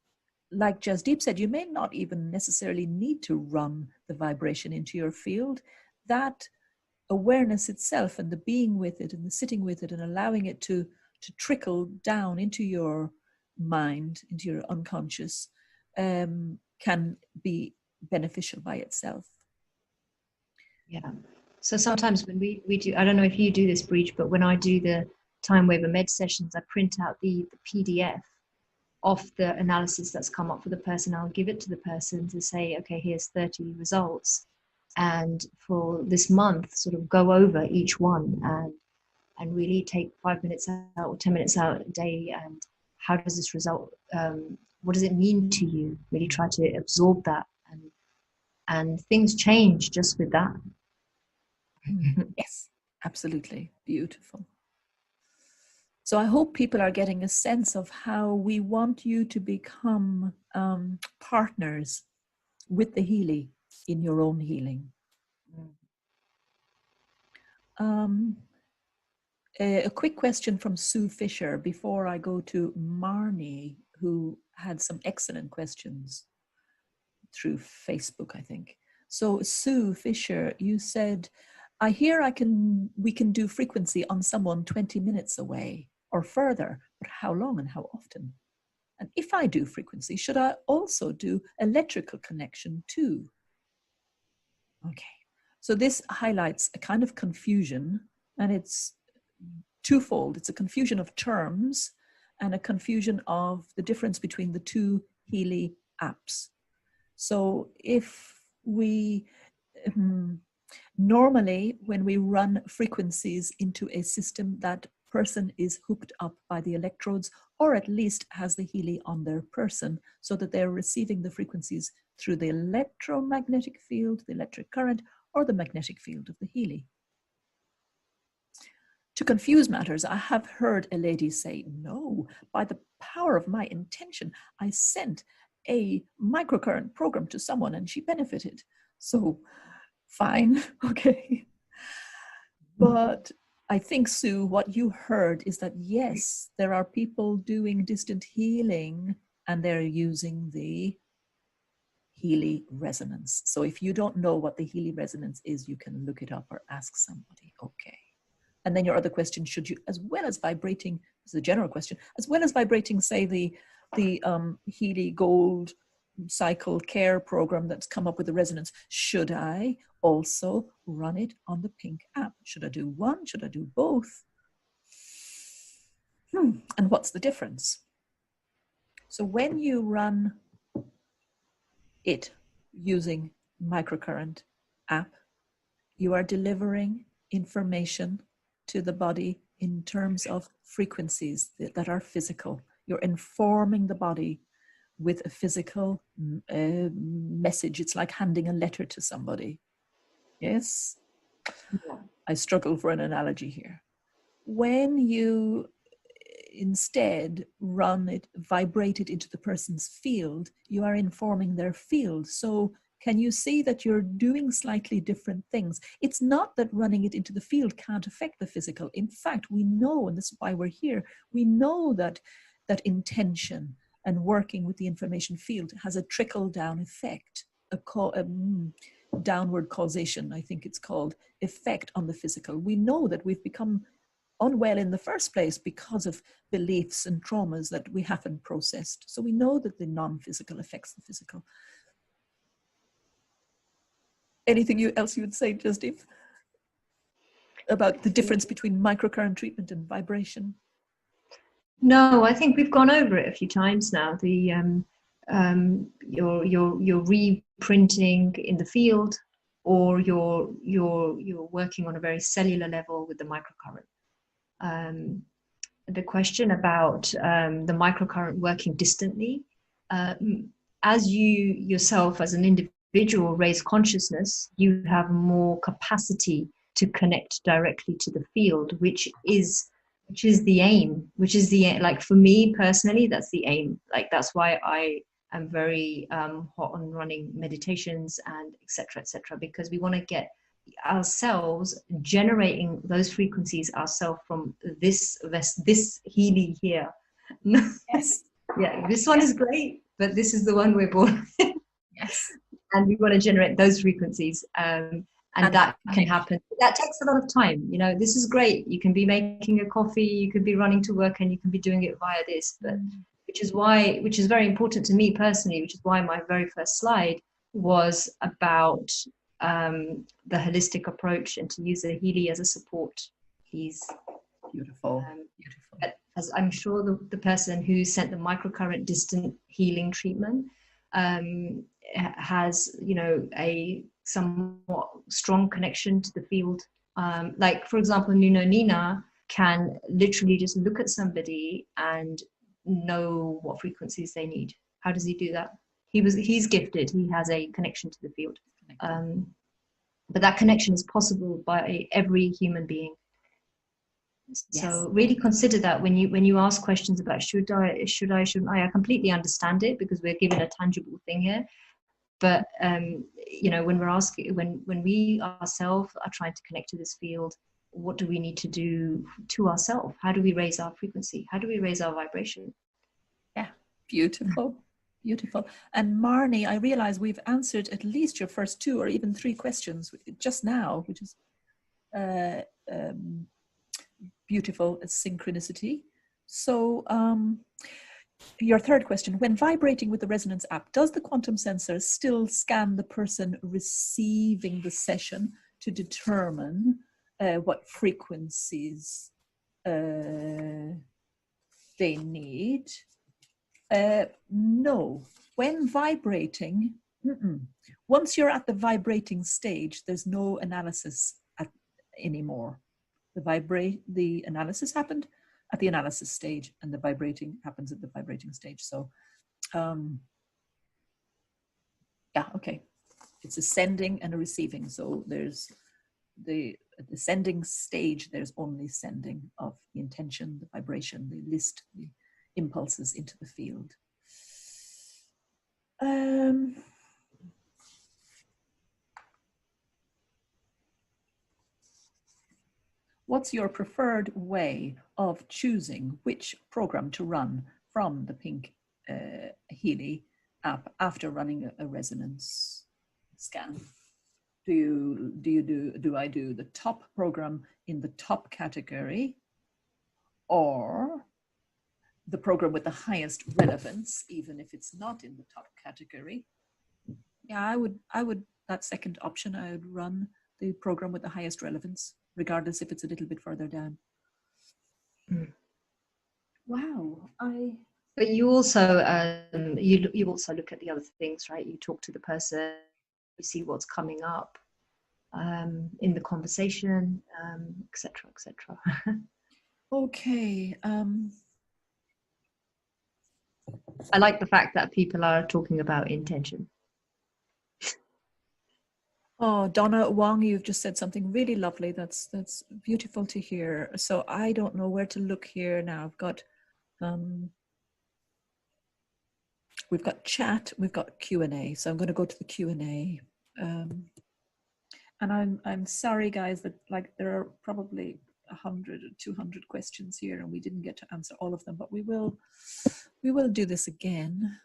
like Jasdeep said, you may not even necessarily need to run the vibration into your field. That awareness itself and the being with it and the sitting with it and allowing it to trickle down into your mind, into your unconscious, can be beneficial by itself. Yeah. So sometimes when we do, I don't know if you do this, Brid, but when I do the Timewaver med sessions, I print out the PDF of the analysis that's come up for the person. I'll give it to the person to say, okay, here's 30 results. And for this month, sort of go over each one and really take 5 minutes out or 10 minutes out a day. And how does this result, what does it mean to you? Really try to absorb that. And things change just with that. Yes, absolutely. Beautiful. So I hope people are getting a sense of how we want you to become partners with the Healy in your own healing. A quick question from Sue Fisher before I go to Marnie, who had some excellent questions through Facebook, I think. So Sue Fisher, you said, I hear we can do frequency on someone 20 minutes away or further, but how long and how often? And if I do frequency, should I also do electrical connection too? Okay, so this highlights a kind of confusion, and it's twofold. It's a confusion of terms and a confusion of the difference between the two Healy apps. So if we normally, when we run frequencies into a system, that person is hooked up by the electrodes, or at least has the Healy on their person, so that they're receiving the frequencies through the electromagnetic field, the electric current, or the magnetic field of the Healy. To confuse matters, I have heard a lady say, no, by the power of my intention, I sent a microcurrent program to someone and she benefited. So fine, okay. But I think, Sue, what you heard is that, yes, there are people doing distant healing and they're using the Healy Resonance. So if you don't know what the Healy Resonance is, you can look it up or ask somebody. Okay. And then your other question, should you, as well as vibrating, this is a general question, as well as vibrating, say, the Healy Gold Cycle Care program that's come up with the resonance, should I also run it on the Pink app? Should I do one? Should I do both? And what's the difference? So when you run it using microcurrent app, you are delivering information to the body in terms of frequencies that are physical. You're informing the body with a physical message. It's like handing a letter to somebody. Yes? Yeah. I struggle for an analogy here. When you instead run it, vibrate it into the person's field, you are informing their field. So can you see that you're doing slightly different things? It's not that running it into the field can't affect the physical. In fact, we know, and this is why we're here, we know that intention and working with the information field has a trickle-down effect, a downward causation, I think it's called, effect on the physical. We know that we've become unwell in the first place because of beliefs and traumas that we haven't processed. So we know that the non-physical affects the physical. Anything else you would say, Jasdeep, about the difference between microcurrent treatment and vibration? No, I think we've gone over it a few times now. The you're reprinting in the field, or you're working on a very cellular level with the microcurrent. The question about the microcurrent working distantly, as you yourself as an individual raise consciousness, you have more capacity to connect directly to the field, which is the aim, like for me personally, that's the aim. Like that's why I am very hot on running meditations and etc., because we want to get ourselves generating those frequencies ourselves from this Healy here. Yes. Yeah, this one is great, but this is the one we're born. Yes. And we want to generate those frequencies. And that can happen. That takes a lot of time. You know, this is great. You can be making a coffee, you could be running to work, and you can be doing it via this. But which is very important to me personally, which is why my very first slide was about the holistic approach and to use the Healy as a support. He's beautiful. As I'm sure the person who sent the microcurrent distant healing treatment has, you know, a somewhat strong connection to the field. Like for example, Nina can literally just look at somebody and know what frequencies they need. How does he do that? He's gifted. He has a connection to the field. But that connection is possible by every human being. Yes. So really consider that when you ask questions about should I, shouldn't I completely understand it, because we're given a tangible thing here. But you know, when we're asking, when we ourselves are trying to connect to this field, what do we need to do to ourselves? How do we raise our frequency? How do we raise our vibration? Yeah, beautiful. Beautiful. And Marnie, I realize we've answered at least your first 2 or even 3 questions just now, which is beautiful synchronicity. So your third question, when vibrating with the resonance app, does the quantum sensor still scan the person receiving the session to determine what frequencies they need? No. When vibrating, once you're at the vibrating stage, there's no analysis anymore. The analysis happened at the analysis stage, and the vibrating happens at the vibrating stage. So, yeah, okay. It's a sending and a receiving. So there's at the sending stage, there's only sending of the intention, the vibration, the list, the impulses into the field. What's your preferred way of choosing which program to run from the Pink Healy app after running a resonance scan? Do I do the top program in the top category, or the program with the highest relevance, even if it's not in the top category? Yeah, I would that second option. I would run the program with the highest relevance, regardless if it's a little bit further down. Wow, But you also you also look at the other things, right? You talk to the person, you see what's coming up in the conversation, etc., etc. Okay. I like the fact that people are talking about intention. Oh, Donna Wong, you've just said something really lovely. That's beautiful to hear. So I don't know where to look here now. I've got we've got chat, we've got Q&A. So I'm going to go to the Q&A. And I'm sorry, guys, that like there are probably 100 or 200 questions here, and we didn't get to answer all of them. But we will do this again.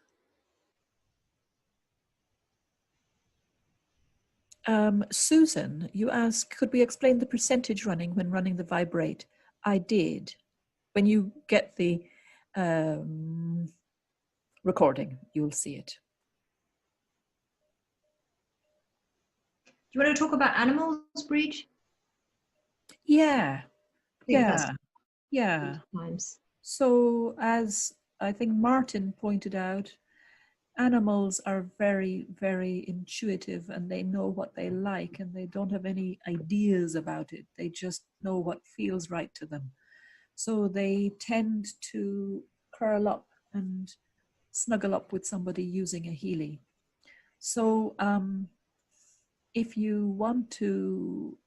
Susan, you asked, could we explain the percentage running when running the vibrate? I did. When you get the recording, you'll see it. Do you want to talk about animals, Brid? Yeah. Yeah. Times. So as I think Martin pointed out, animals are very, very intuitive, and they know what they like, and they don't have any ideas about it. They just know what feels right to them. So they tend to curl up and snuggle up with somebody using a Healy. So if you want to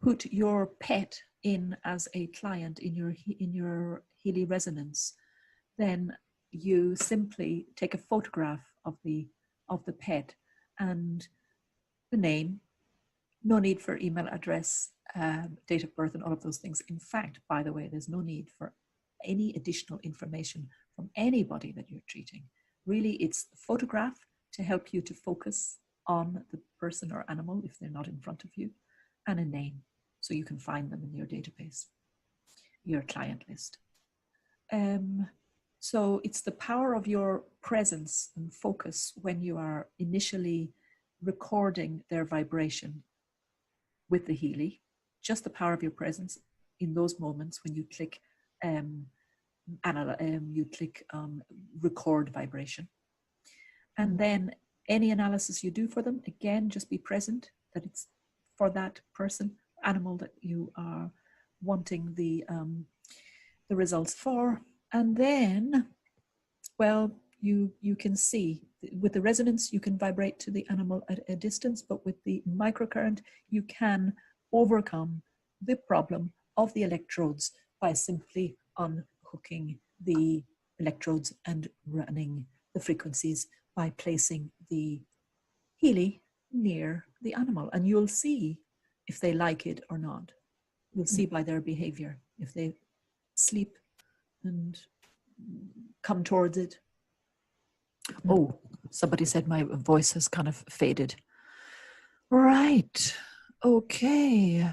put your pet in as a client in your Healy Resonance, then you simply take a photograph of the pet and the name. No need for email address, date of birth, and all of those things. In fact, by the way, there's no need for any additional information from anybody that you're treating. Really, it's a photograph to help you to focus on the person or animal if they're not in front of you, and a name so you can find them in your database, your client list. So it's the power of your presence and focus when you are initially recording their vibration with the Healy, just the power of your presence in those moments when you click record vibration. And then any analysis you do for them, again, just be present that it's for that person, animal that you are wanting the results for. And then, well, you can see with the resonance, you can vibrate to the animal at a distance, but with the microcurrent, you can overcome the problem of the electrodes by simply unhooking the electrodes and running the frequencies by placing the Healy near the animal. And you'll see if they like it or not. You'll see by their behavior if they sleep and come towards it. Oh, somebody said my voice has kind of faded. Right. Okay.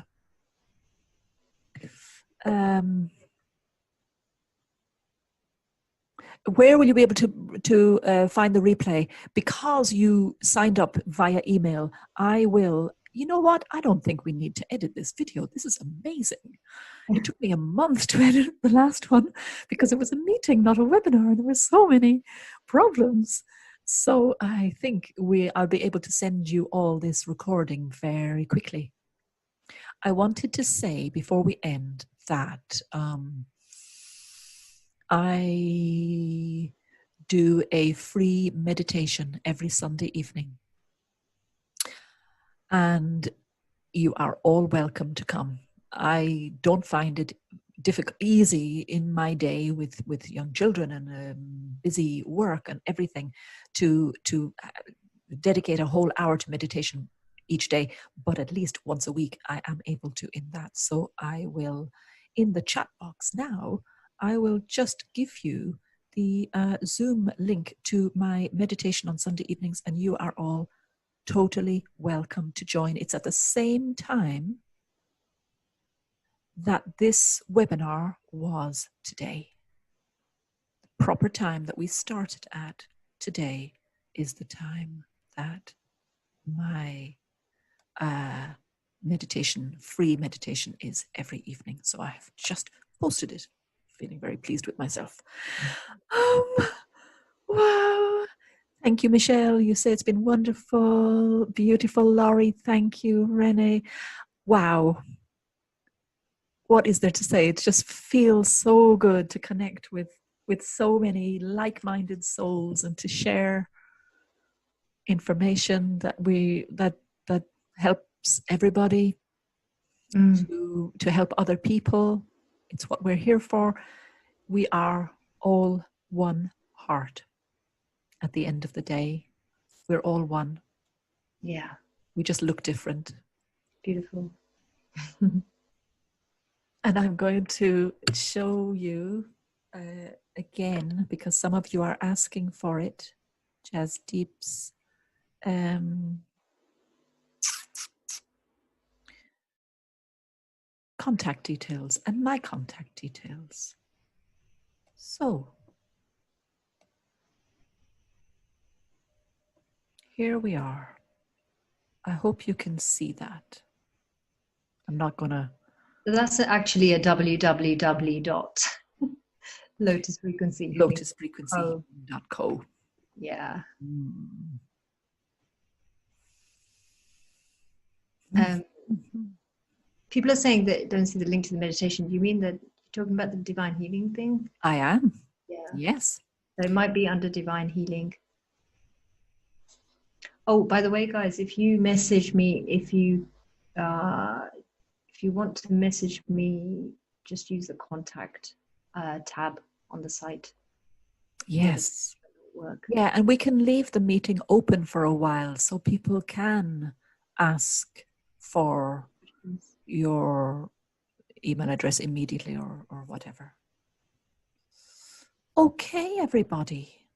Where will you be able to find the replay? Because you signed up via email, I will. You know what? I don't think we need to edit this video. This is amazing. It took me a month to edit the last one because it was a meeting, not a webinar, and there were so many problems. So I think I'll be able to send you all this recording very quickly. I wanted to say before we end that I do a free meditation every Sunday evening. And you are all welcome to come. I don't find it easy in my day with young children and busy work and everything to dedicate a whole hour to meditation each day, but at least once a week I am able to in that. So I will, in the chat box now, I will just give you the Zoom link to my meditation on Sunday evenings, and you are all totally welcome to join. It's at the same time that this webinar was today. The proper time that we started at today is the time that my meditation, free meditation, is every evening. So I have just posted it, feeling very pleased with myself. Wow. Thank you, Michelle. You say it's been wonderful. Beautiful, Laurie. Thank you, Renee. Wow. What is there to say? It just feels so good to connect with so many like-minded souls and to share information that helps everybody, to help other people. It's what we're here for. We are all one heart. At the end of the day, we're all one. Yeah. We just look different. Beautiful. And I'm going to show you again, because some of you are asking for it, Jasdeep's contact details and my contact details. So here we are. I hope you can see that. I'm not gonna. That's actually a www.lotusfrequency. Lotusfrequency.co. Yeah. People are saying that don't see the link to the meditation. Do you mean that you're talking about the divine healing thing? I am. Yeah. Yes. So it might be under divine healing. Oh, by the way, guys, if you message me, if you want to message me, just use the contact tab on the site. Yes. Work. Yeah, and we can leave the meeting open for a while so people can ask for your email address immediately or whatever. Okay, everybody.